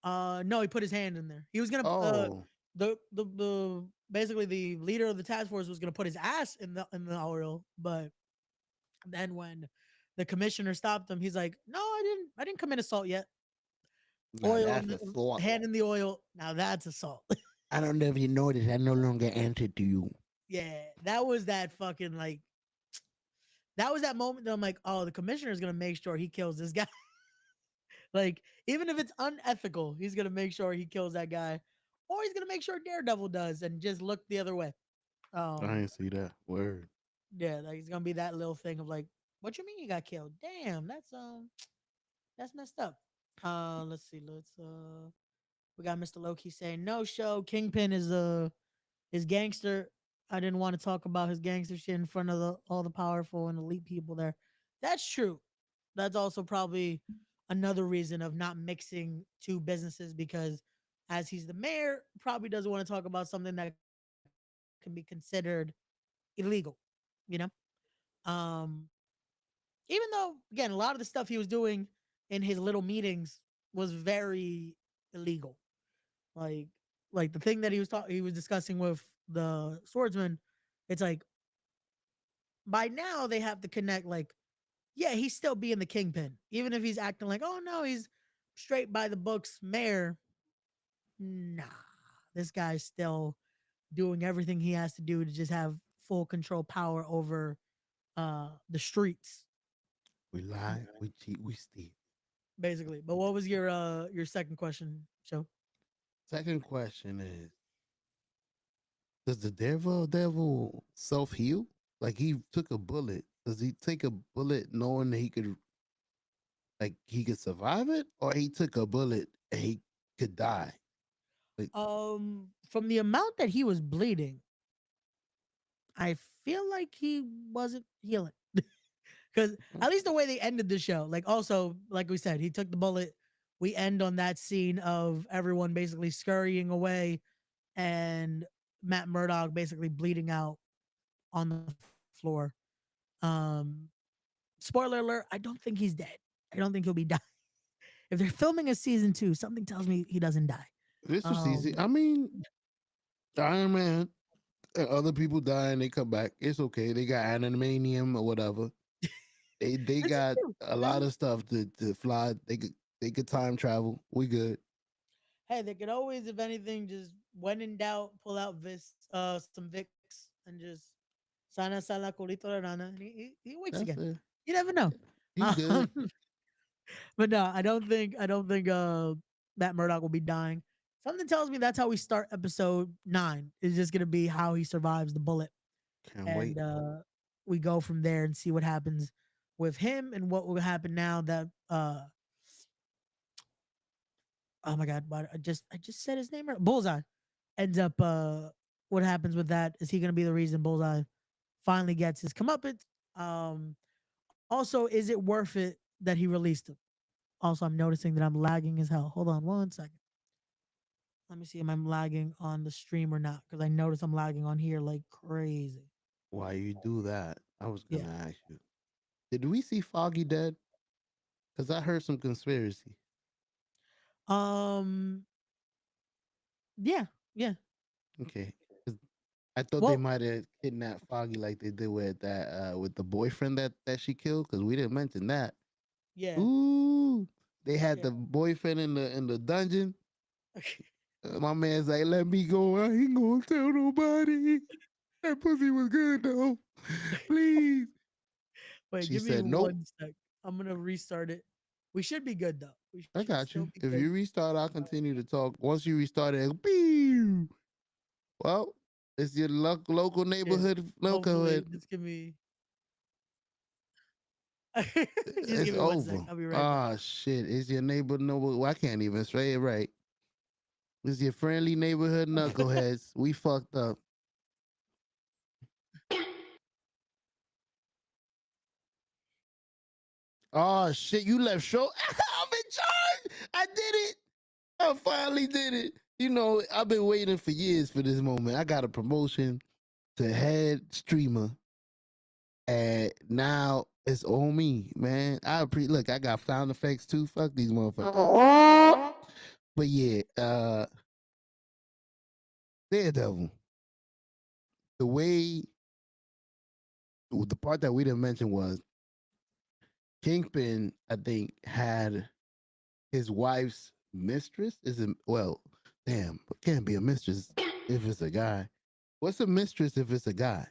No, he put his hand in there. He was gonna
Oh,
the basically the leader of the task force was gonna put his ass in the oil, but then when the commissioner stopped him, he's like, "No, I didn't commit assault yet.
now
Oil,
that's a thought.
hand in the oil. Now that's assault."
I don't know if you noticed. I no longer answer to you.
Yeah, that was that fucking like. That was that moment that I'm like, "Oh, the commissioner is gonna make sure he kills this guy." Like, even if it's unethical, he's gonna make sure he kills that guy, or he's gonna make sure Daredevil does and just look the other way.
I didn't see that word.
Yeah, like it's gonna be that little thing of like, what you mean you got killed? Damn, that's messed up. Let's see, we got Mr. Loki saying no show. Kingpin is gangster. I didn't want to talk about his gangster shit in front of all the powerful and elite people there. That's true. That's also probably another reason of not mixing two businesses because as he's the mayor, probably doesn't want to talk about something that can be considered illegal, you know? Um, Even though, again, a lot of the stuff he was doing in his little meetings was very illegal. Like, like the thing that he was discussing with the swordsman, it's like by now they have to connect. Like, yeah, he's still being the kingpin, even if he's acting like, oh no, he's straight by the books mayor. Nah, this guy's still doing everything he has to do to just have full control power over the streets
We lie, we cheat, we steal.
basically. But what was your second question, Joe?
Second question is: does the devil self heal? Like he took a bullet. Does he take a bullet knowing that he could survive it, or he took a bullet and he could die? Like,
From the amount that he was bleeding, I feel like he wasn't healing. Because at least the way they ended the show, like also, like we said, he took the bullet. We end on that scene of everyone basically scurrying away and Matt Murdock basically bleeding out on the floor. Um, Spoiler alert, I don't think he's dead. I don't think he'll be dying. If they're filming a season 2, something tells me he doesn't die.
this was easy. I mean, Iron Man and other people die and they come back. It's okay. They got animanium or whatever. They
This is
got
true.
a lot of stuff to fly. They could time travel. We good.
Hey, they could always, if anything, just when in doubt, pull out some Vicks and just sana sala colito de rana. And he wakes
That's
again.
it.
You never know.
He's good.
But no, I don't think that Murdoch will be dying. Something tells me that's how we start episode 9. It's just gonna be how he survives the bullet,
Can't
and
wait.
we go from there and see what happens with him and what will happen now that oh my god, I just said his name right. Bullseye ends up what happens with that? Is he gonna be the reason Bullseye finally gets his comeuppance? Also, is it worth it that he released him? Also, I'm noticing that I'm lagging as hell. Hold on 1 second. Let me see if I'm lagging on the stream or not, because I notice I'm lagging on here like crazy.
Why you do that? I was
Yeah.
gonna ask you. Did we see Foggy dead? Because I heard some conspiracy.
Um. Yeah. Yeah.
Okay. 'Cause I thought they
Well.
might have kidnapped Foggy like they did with that with the boyfriend that she killed, because we didn't mention that.
Yeah.
Ooh. They had
Yeah.
the boyfriend in the dungeon. My man's like, let me go. I ain't gonna tell nobody. That pussy was good though. Please.
Wait.
She
Give me
said nope.
1 sec. I'm gonna restart it. We should be good though. We
I
should
got
still
you.
be
If
good.
you restart, I'll continue to talk. Once you restart it, pew. Well, it's your local
Yeah.
neighborhood
Hopefully,
neighborhood.
just give me. Just
It's
give me 1 sec.
over.
I'll be right back.
Ah, shit. It's your neighbor. No, well, I can't even say it right. It's your friendly neighborhood knuckleheads. We fucked up. Oh shit! You left show. I'm in charge. I did it. I finally did it. You know, I've been waiting for years for this moment. I got a promotion to head streamer, and now it's on me, man. Look. I got sound effects too. Fuck these motherfuckers. But yeah, Daredevil. The way the part that we didn't mention was Kingpin. I think had his wife's mistress. Is it well? Damn, it can't be a mistress if it's a guy. What's a mistress if it's a guy?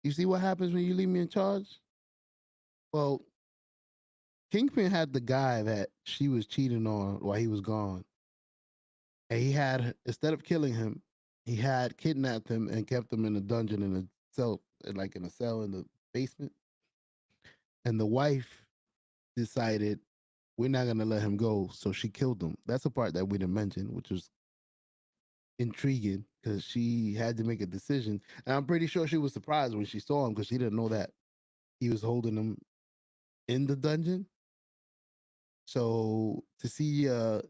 You see what happens when you leave me in charge? Well, Kingpin had the guy that she was cheating on while he was gone. And he had, instead of killing him, he had kidnapped him and kept him in a dungeon in a cell, like in a cell in the basement. And the wife decided, we're not going to let him go. So she killed him. That's a part that we didn't mention, which was intriguing because she had to make a decision. And I'm pretty sure she was surprised when she saw him because she didn't know that he was holding him in the dungeon. So to see, I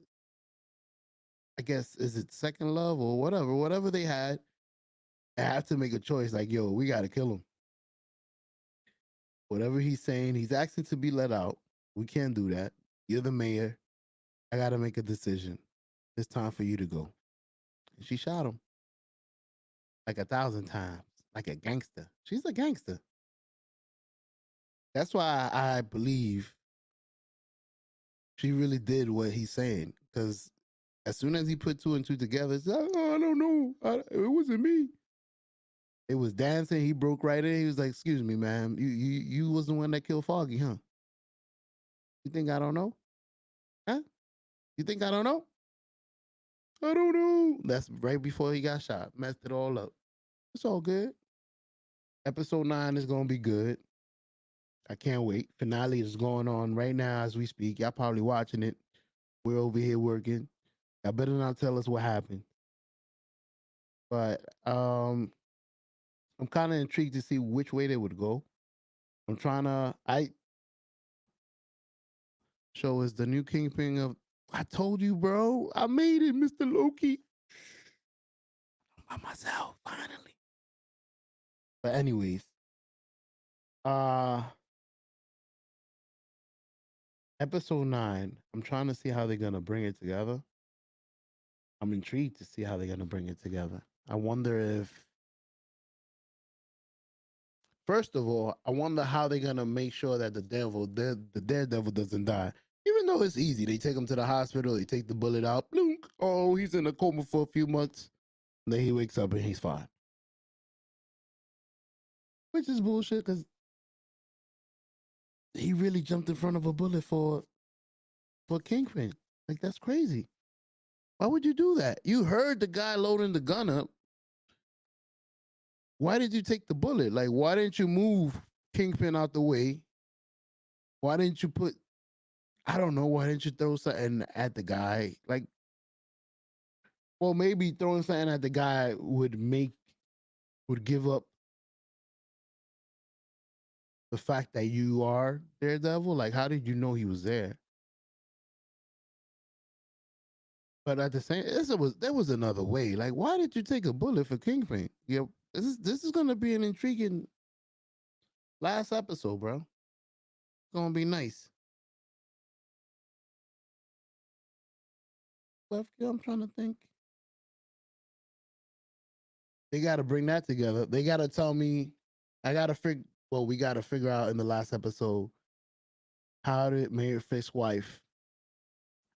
guess, is it second love or whatever they had, I have to make a choice like, yo, we got to kill him. Whatever he's saying, he's asking to be let out. We can't do that. You're the mayor. I got to make a decision. It's time for you to go. And she shot him like 1,000 times, like a gangster. She's a gangster. That's why I believe she really did what he's saying. Because as soon as he put two and two together, it's like, oh, I don't know. It wasn't me. It was dancing. He broke right in. He was like, excuse me, ma'am. You was the one that killed Foggy, huh? You think I don't know? Huh? You think I don't know? I don't know. That's right before he got shot. Messed it all up. It's all good. Episode 9 is going to be good. I can't wait. Finale is going on right now as we speak. Y'all probably watching it. We're over here working. Y'all better not tell us what happened. But I'm kind of intrigued to see which way they would go. Show is the new Kingpin of, I told you, bro. I made it, Mr. Loki. I'm by myself, finally. But anyways, episode 9, I'm trying to see how they're gonna bring it together. I'm intrigued to see how they're gonna bring it together. I wonder if, first of all, I wonder how they're gonna make sure that the Daredevil doesn't die. Even though it's easy, they take him to the hospital, they take the bullet out, blunk. Oh, he's in a coma for a few months. And then he wakes up and he's fine. Which is bullshit because he really jumped in front of a bullet for Kingpin. Like, that's crazy. Why would you do that? You heard the guy loading the gun up. Why did you take the bullet? Like, why didn't you move Kingpin out the way? Why didn't you put, I don't know, why didn't you throw something at the guy? Like, well, maybe throwing something at the guy would give up the fact that you are Daredevil. Like, how did you know he was there? But at the same, there was another way. Like, why did you take a bullet for Kingpin? Yeah, this is gonna be an intriguing last episode, bro. It's gonna be nice. Left, I'm trying to think. They got to bring that together. They got to tell me. I got to figure. Well, we got to figure out in the last episode how did Mayor Fisk's wife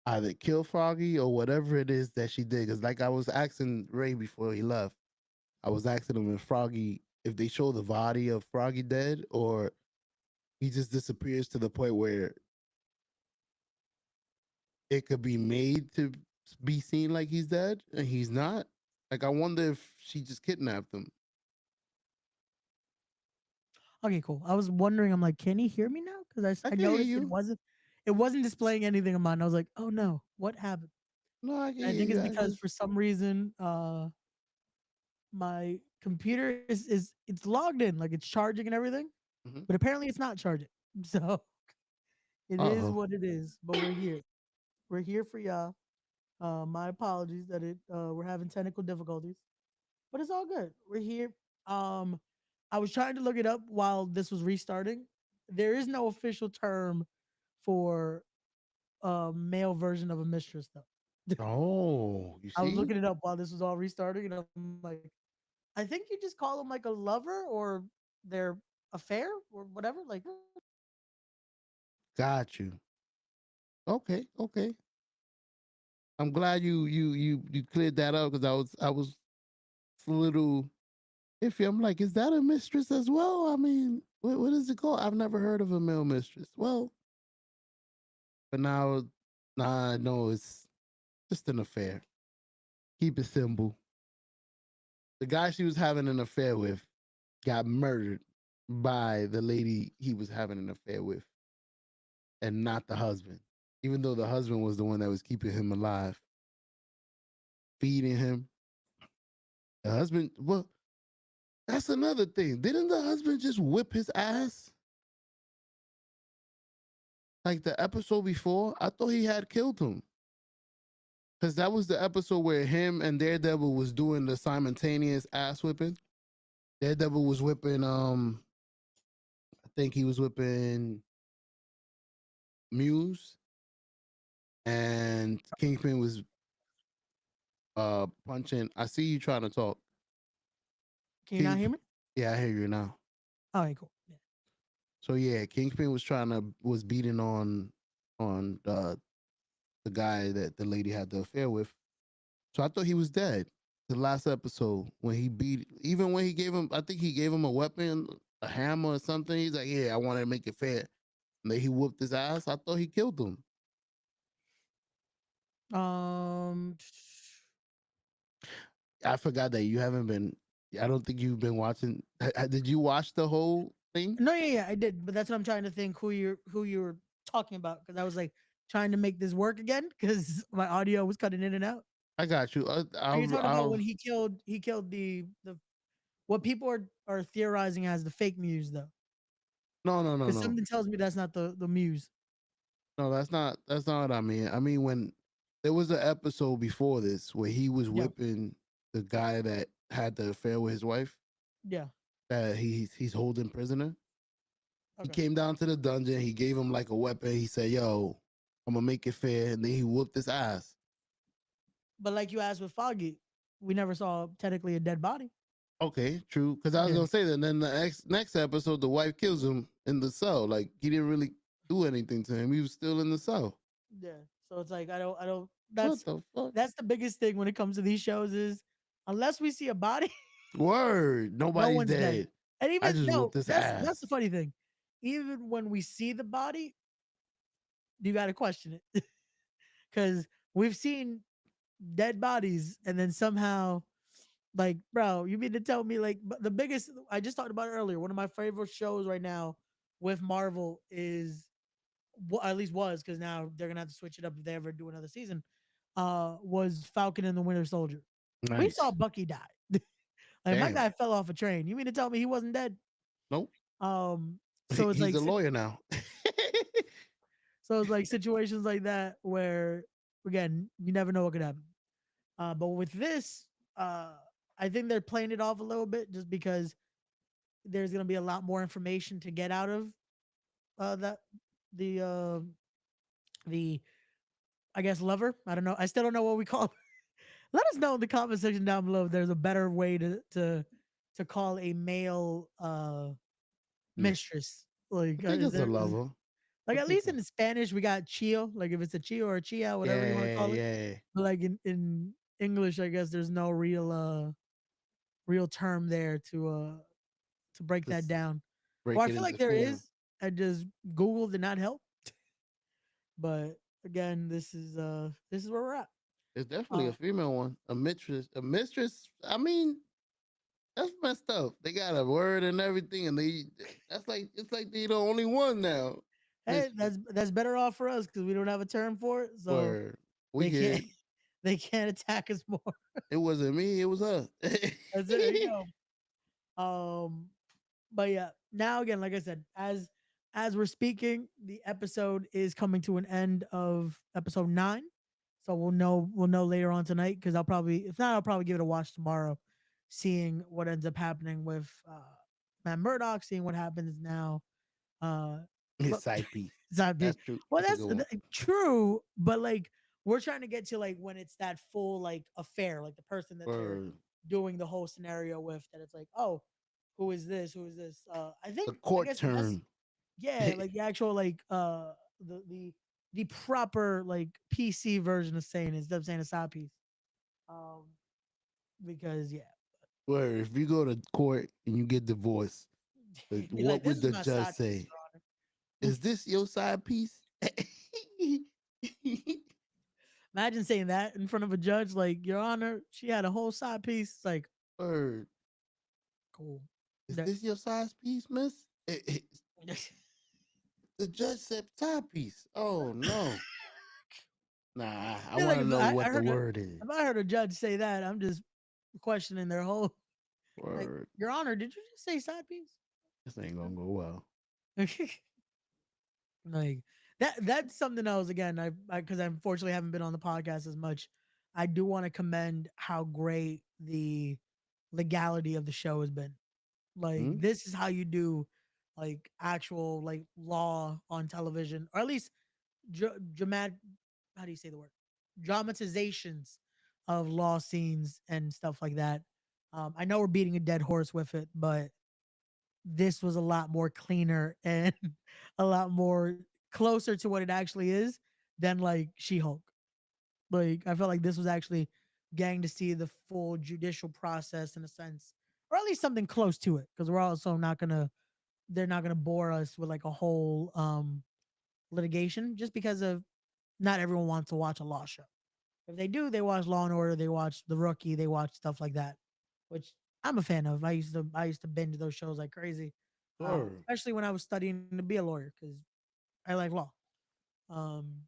either kill Froggy or whatever it is that she did. Because like I was asking Ray before he left, I was asking him if they show the body of Froggy dead or he just disappears to the point where it could be made to be seen like he's dead and he's not. Like, I wonder if she just kidnapped him.
Okay, cool. I was wondering, I'm like, can he hear me now? Because I noticed it wasn't displaying anything on mine. I was like, oh no, what happened?
No, I
think it's because for some reason, my computer is it's logged in, like it's charging and everything, but apparently it's not charging. So it is what it is. But we're here. We're here for y'all. My apologies that we're having technical difficulties, but it's all good. We're here. I was trying to look it up while this was restarting. There is no official term for a male version of a mistress, though.
Oh, you see?
I was looking it up while this was all restarting, and I'm like, I think you just call them like a lover or their affair or whatever. Like,
got you. Okay. I'm glad you cleared that up because I was a little iffy. I'm like, is that a mistress as well? I mean, what is it called? I've never heard of a male mistress. Well, but now I know it's just an affair. Keep it simple. The guy she was having an affair with got murdered by the lady he was having an affair with, and not the husband. Even though the husband was the one that was keeping him alive, feeding him. The husband, well, that's another thing. Didn't the husband just whip his ass? Like the episode before? I thought he had killed him. Because that was the episode where him and Daredevil was doing the simultaneous ass whipping. Daredevil was whipping, I think he was whipping Muse. And Kingpin was punching. I see you trying to talk.
Can you not hear me?
Yeah, I hear you now.
All right, cool. Yeah.
So yeah, Kingpin was beating on the guy that the lady had the affair with. So I thought he was dead. The last episode when he even when he gave him, I think he gave him a weapon, a hammer or something. He's like, yeah, I want to make it fair. And then he whooped his ass. I thought he killed him. I forgot that you haven't been. I don't think you've been watching. Did you watch the whole thing?
No, yeah, I did. But that's what I'm trying to think who you were talking about, because I was like trying to make this work again because my audio was cutting in and out.
I got you.
Are you talking about when he killed the what people are theorizing as the fake Muse though?
No.
Because something tells me that's not the Muse.
No, that's not what I mean. I mean when there was an episode before this where he was whipping the guy that had the affair with his wife.
Yeah.
That he's holding prisoner.
Okay.
He came down to the dungeon. He gave him like a weapon. He said, "Yo, I'm gonna make it fair," and then he whooped his ass.
But like you asked with Foggy, we never saw technically a dead body.
Okay, true. Because I was gonna say that. Then the next episode, the wife kills him in the cell. Like he didn't really do anything to him. He was still in the cell.
Yeah. So it's like I don't. That's
what the fuck?
That's the biggest thing when it comes to these shows is unless we see a body.
Word. Nobody's dead.
And even
I just whooped his ass.
That's the funny thing. Even when we see the body, you got to question it. because we've seen dead bodies, and then somehow, like, bro, you mean to tell me like the biggest? I just talked about it earlier. One of my favorite shows right now with Marvel is, well, at least was, because now they're gonna have to switch it up if they ever do another season. Was Falcon and the Winter Soldier. We saw
Nice.
Bucky die. Like my
Damn.
guy fell off a train. You mean to tell me he wasn't dead?
Nope.
So it's
He's
like
a lawyer now.
so it's like situations like that where again you never know what could happen. But with this, I think they're playing it off a little bit just because there's gonna be a lot more information to get out of that the I guess lover. I don't know. I still don't know what we call. Let us know in the comment section down below if there's a better way to call a male mistress. Like,
I think
is
it's a
there
lover.
like
I
at
think
least in Spanish we got chio. Like if it's a chio or a chia, whatever you want to
yeah,
call it.
yeah.
But like in English, I guess there's no real term there to break that
Just
down. Or
break
I
it
feel like
into
there
form.
is. I just Google did not help. But again, this is where we're at.
It's definitely
Uh,
a female one. A mistress. A mistress. I mean, that's messed up. They got a word and everything, and that's like it's like they the only one now.
hey,
Mistress.
that's better off for us because we don't have a term for it, so
Word. We
they can't
good.
they can't attack us more.
It wasn't me. It was her.
There you go. But yeah, now again, like I said, as we're speaking, the episode is coming to an end of episode 9. So we'll know later on tonight because I'll probably, if not, I'll probably give it a watch tomorrow, seeing what ends up happening with Matt Murdock, seeing what happens now.
His
But
side piece.
Zombie.
That's true.
Well,
That's a
that's
good one.
true, but like we're trying to get to like when it's that full like affair, like the person that they're
Word.
doing the whole scenario with, that it's like, oh, who is this? Who is this? I
The
think I
court
guess the best,
term.
yeah, like the actual like the proper like PC version of saying it instead of saying a side piece. Um, because yeah,
Where if you go to court and you get divorced,
be like,
what
this
would
is
the
my
judge
side piece,
say?
Your Honor.
Is this your side piece?
Imagine saying that in front of a judge, like, Your Honor, she had a whole side piece. It's like,
Word.
cool.
Is
That-
this your side piece, miss? The judge said side piece. Oh no. Nah, I
feel like
want to
if
know
I
what the
heard
word is.
if I heard a judge say that, I'm just questioning their whole like,
Word.
Your Honor, did you just say side piece?
This ain't gonna go well.
Like that's something else. Again, I because I unfortunately haven't been on the podcast as much. I do want to commend how great the legality of the show has been. Like
Hmm?
this is how you do like actual like law on television, or at least dramatic. How do you say the word? Dramatizations of law scenes and stuff like that. I know we're beating a dead horse with it, but this was a lot more cleaner and a lot more closer to what it actually is than like She-Hulk. Like I felt like this was actually getting to see the full judicial process in a sense, or at least something close to it, because we're also not gonna they're not gonna bore us with like a whole litigation just because of not everyone wants to watch a law show. If they do, they watch Law and Order, they watch The Rookie, they watch stuff like that, which I'm a fan of. I used to binge those shows like crazy,
Word.
especially when I was studying to be a lawyer because I like law. Um,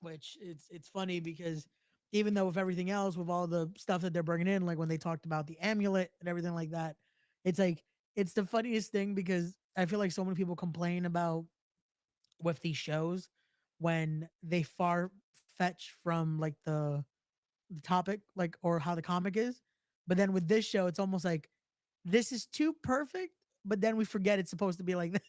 which it's funny because even though with everything else, with all the stuff that they're bringing in, like when they talked about the amulet and everything like that, it's like it's the funniest thing because I feel like so many people complain about with these shows when they far fetch from like the topic, like or how the comic is. But then with this show, it's almost like this is too perfect, but then we forget it's supposed to be like that.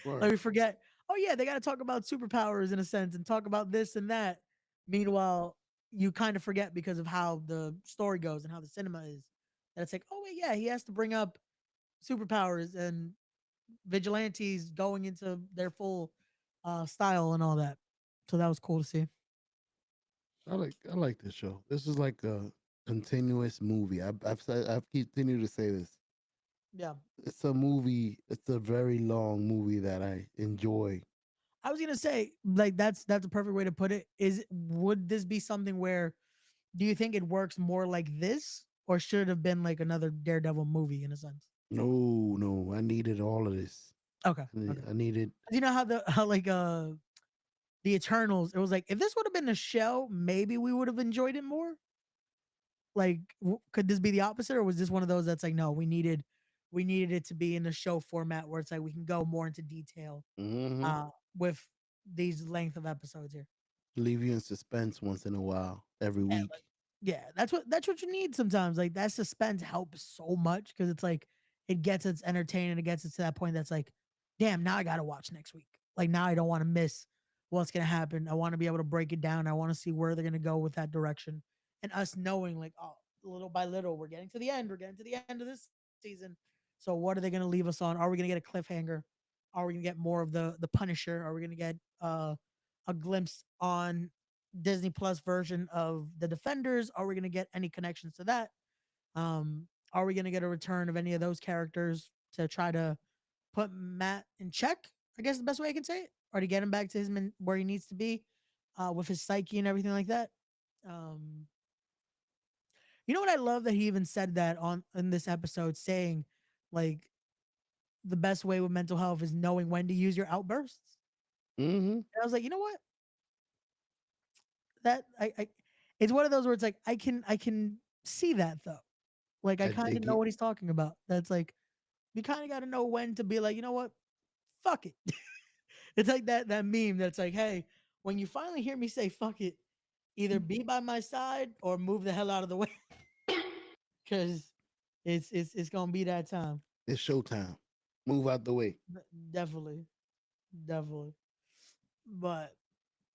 Like we
Word.
forget, oh yeah, they got to talk about superpowers in a sense and talk about this and that. Meanwhile, you kind of forget because of how the story goes and how the cinema is. And it's like, oh wait, yeah, he has to bring up superpowers and vigilantes going into their full style and all that. So that was cool to see.
I like this show. This is like a continuous movie. I've continued to say this.
Yeah.
It's a movie. It's a very long movie that I enjoy.
I was gonna say, like, that's a perfect way to put it. Would this be something where do you think it works more like this, or should it have been like another Daredevil movie in a sense?
No, no, I needed all of this.
Okay, okay.
I needed.
'Cause you know how how like the Eternals, it was like if this would have been a show, maybe we would have enjoyed it more. Like, could this be the opposite, or was this one of those that's like, no, we needed it to be in a show format where it's like we can go more into detail
Hmm.
uh with these length of episodes here.
Leave you in suspense once in a while, every
Yeah, like,
week.
yeah, that's what you need sometimes. Like that suspense helps so much because it's like it gets it's entertaining. It gets it to that point that's like, damn, now I gotta watch next week. Like now I don't want to miss what's gonna happen. I want to be able to break it down. I want to see where they're gonna go with that direction, and us knowing like, oh, little by little, we're getting to the end. We're getting to the end of this season. So what are they gonna leave us on? Are we gonna get a cliffhanger? Are we gonna get more of the Punisher? Are we gonna get a glimpse on Disney Plus version of the Defenders? Are we going to get any connections to that? Are we going to get a return of any of those characters to try to put Matt in check? I guess the best way I can say it, or to get him back to his where he needs to be with his psyche and everything like that. Um, you know what I love that he even said that on in this episode, saying like the best way with mental health is knowing when to use your outbursts.
Hmm.
And I was like, you know what? That I it's one of those where it's like I can see that though. Like I
I
kind of
dig
know
it.
what he's talking about. That's like you kind of got to know when to be like, you know what? Fuck it. It's like that meme that's like, hey, when you finally hear me say fuck it, either be by my side or move the hell out of the way cuz it's going to be that time.
It's showtime. Move out the way.
Definitely. Definitely. But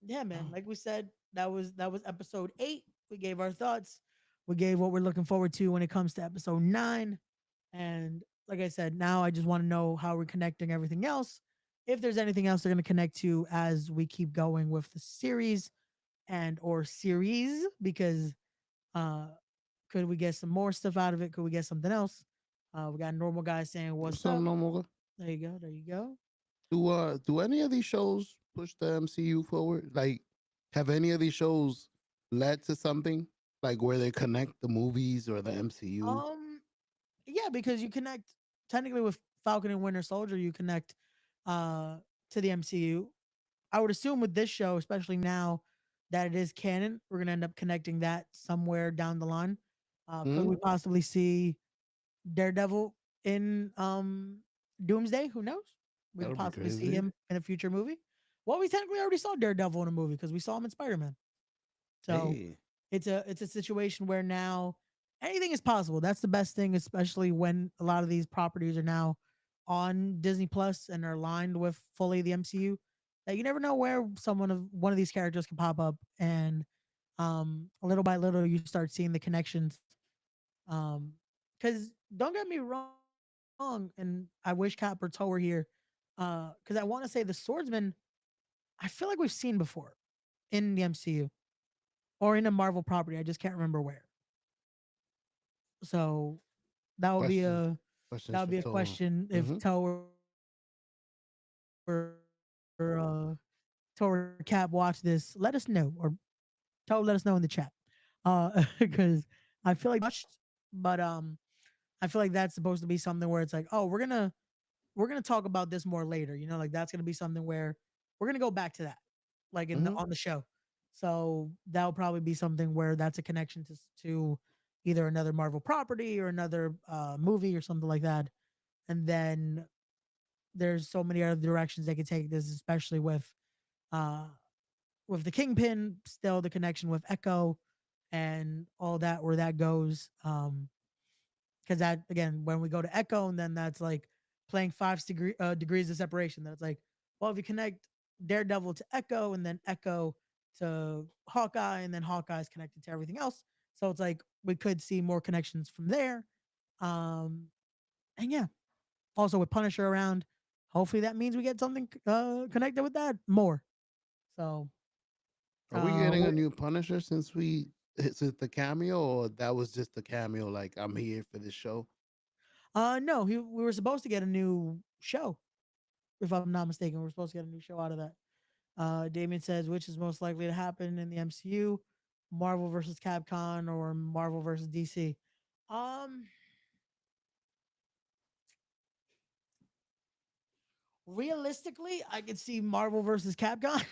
yeah, man, like we said, that was episode 8. We gave our thoughts. We gave what we're looking forward to when it comes to episode 9. And like I said, now I just want to know how we're connecting everything else. If there's anything else they're going to connect to as we keep going with the series and or series, because uh could we get some more stuff out of it? Could we get something else? We got normal guys saying what's
Some
up.
no more.
There you go. There you go.
Do any of these shows push the MCU forward? Like, have any of these shows led to something like where they connect the movies or the MCU?
Um yeah, because you connect technically with Falcon and Winter Soldier, you connect uh to the MCU. I would assume with this show, especially now that it is canon, we're gonna end up connecting that somewhere down the line. Could
Hmm.
we possibly see Daredevil in Doomsday? Who knows? We
That
could
would be
possibly see
crazy.
him in a future movie. Well, we technically already saw Daredevil in a movie because we saw him in Spider Man. So
Hey,
it's a situation where now anything is possible. That's the best thing, especially when a lot of these properties are now on Disney Plus and are aligned with fully the MCU. That you never know where one of these characters can pop up, and little by little you start seeing the connections. Because don't get me wrong, and I wish Cap or Toe were here, because I want to say the Swordsman. I feel like we've seen before in the MCU or in a Marvel property. I just can't remember where. So that would be
questions.
a
Questions for Toa.
question if
Hmm.
Toe Toe or Cap watch this. Let us know, or Toe, let us know in the chat. Because I feel like watched, but I feel like that's supposed to be something where it's like, oh, we're gonna talk about this more later. You know, like that's gonna be something where we're gonna go back to that, like in the
Hmm.
on the show. So that'll probably be something where that's a connection to either another Marvel property or another movie or something like that. And then there's so many other directions they could take this, especially uh with the Kingpin, still the connection with Echo and all that where that goes. Because that again, when we go to Echo, and then that's like playing degrees of separation. That's like, well, if you connect Daredevil to Echo, and then Echo to Hawkeye, and then Hawkeye is connected to everything else. So it's like we could see more connections from there. Um, and yeah, also with Punisher around, hopefully that means we get something connected with that more. So
Are we getting
uh,
a new Punisher since the cameo, or that was just the cameo? Like, I'm here for this show.
no, we were supposed to get a new show, if I'm not mistaken. We're supposed to get a new show out of that. Damien says, which is most likely to happen in the MCU, Marvel versus Capcom or Marvel versus DC? Um, Realistically, I could see Marvel versus Capcom.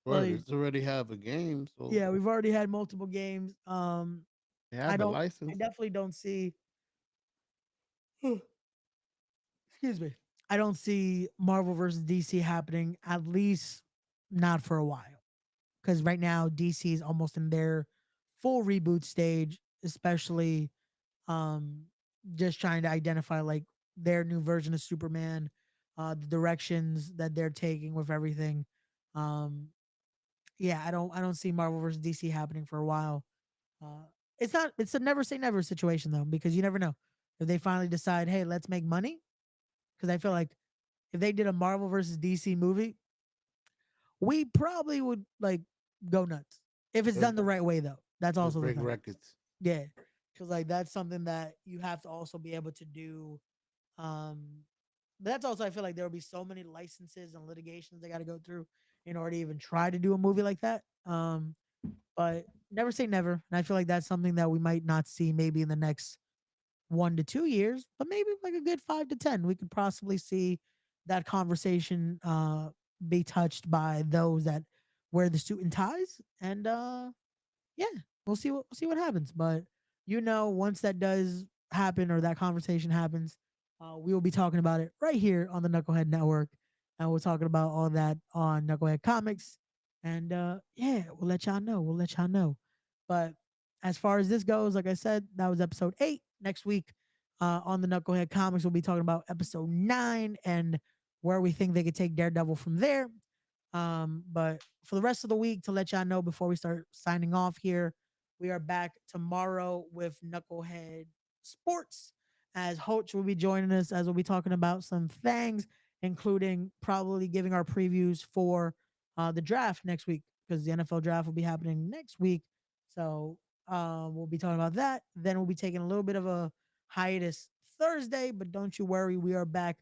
Word,
Like,
it's already have a game, so
yeah, we've already had multiple games.
they
I
have a
don't, I
license.
definitely don't see. Excuse me. I don't see Marvel versus DC happening, at least not for a while. Because right now DC is almost in their full reboot stage, especially um just trying to identify like their new version of Superman, the directions that they're taking with everything. Um yeah, I don't see Marvel versus DC happening for a while. Uh it's a never say never situation though, because you never know. If they finally decide, hey, let's make money, because I feel like if they did a Marvel versus DC movie, we probably would like go nuts. If it's
It'll,
done the right way though. That's
it'll
also the
break
thing.
records.
Yeah. Cause like that's something that you have to also be able to do. Um but that's also I feel like there will be so many licenses and litigations they gotta go through in order to even try to do a movie like that. But never say never. And I feel like that's something that we might not see maybe in the next 1 to 2 years, but maybe like a good 5 to 10. We could possibly see that conversation be touched by those that wear the suit and ties. And yeah, we'll see what happens. But once that does happen or that conversation happens, we will be talking about it right here on the Knucklehead Network, and we're talking about all that on Knucklehead Comics. And yeah, we'll let y'all know. We'll let y'all know. But as far as this goes, like I said, that was episode 8. Next week, on the Knucklehead Comics, we'll be talking about episode 9 and where we think they could take Daredevil from there. But for the rest of the week, to let y'all know before we start signing off here, we are back tomorrow with Knucklehead Sports, as Hoach will be joining us, as we'll be talking about some things, including probably giving our previews for the draft next week, because the NFL draft will be happening next week. So we'll be talking about that. Then we'll be taking a little bit of a hiatus Thursday, but don't you worry, we are back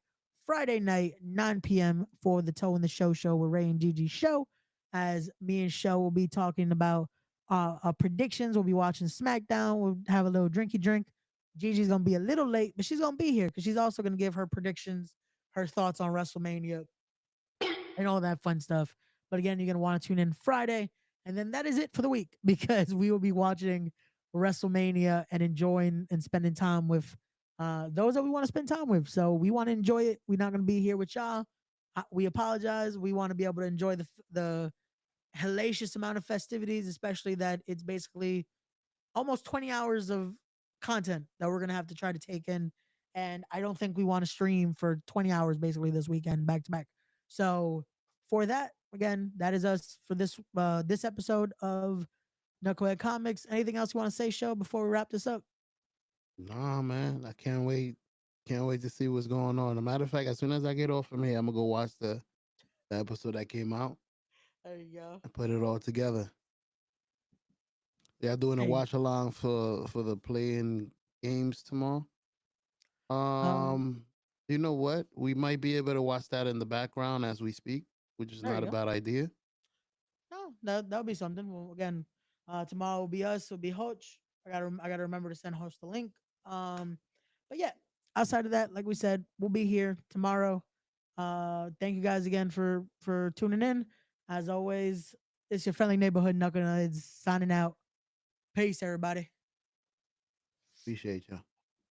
Friday night, 9 p.m. for the Toe in the Show with Ray and Gigi show. As me and Show will be talking about predictions. We'll be watching SmackDown. We'll have a little drinky drink. Gigi's gonna be a little late, but she's gonna be here because she's also gonna give her predictions, her thoughts on WrestleMania, and all that fun stuff. But again, you're gonna want to tune in Friday, and then that is it for the week because we will be watching WrestleMania and enjoying and spending time with those that we want to spend time with. So we want to enjoy it. We're not gonna be here with y'all. We apologize. We want to be able to enjoy the hellacious amount of festivities, especially that it's basically almost 20 hours of content that we're gonna have to try to take in. And I don't think we want to stream for 20 hours basically this weekend back to back. So for that, again, that is us for this episode of Knucklehead Comics. Anything else you want to say, Show, before we wrap this up?
Nah, man, I can't wait. Can't wait to see what's going on. As a matter of fact, as soon as I get off from here, I'm gonna go watch the episode that came out
There you go.
and put it all together. Yeah, doing a
Hey,
watch along for the playing games tomorrow.
um,
You know what? We might be able to watch that in the background as we speak, which is
there
not
you
a
go.
bad idea.
No, that'll be something. Well, again, tomorrow will be us. It'll be Hoach. I gotta remember to send Hoach the link. Um, but yeah, outside of that, like we said, we'll be here tomorrow. Thank you guys again for tuning in. As always, it's your friendly neighborhood Knuckleheads signing out. Peace, everybody.
Appreciate you.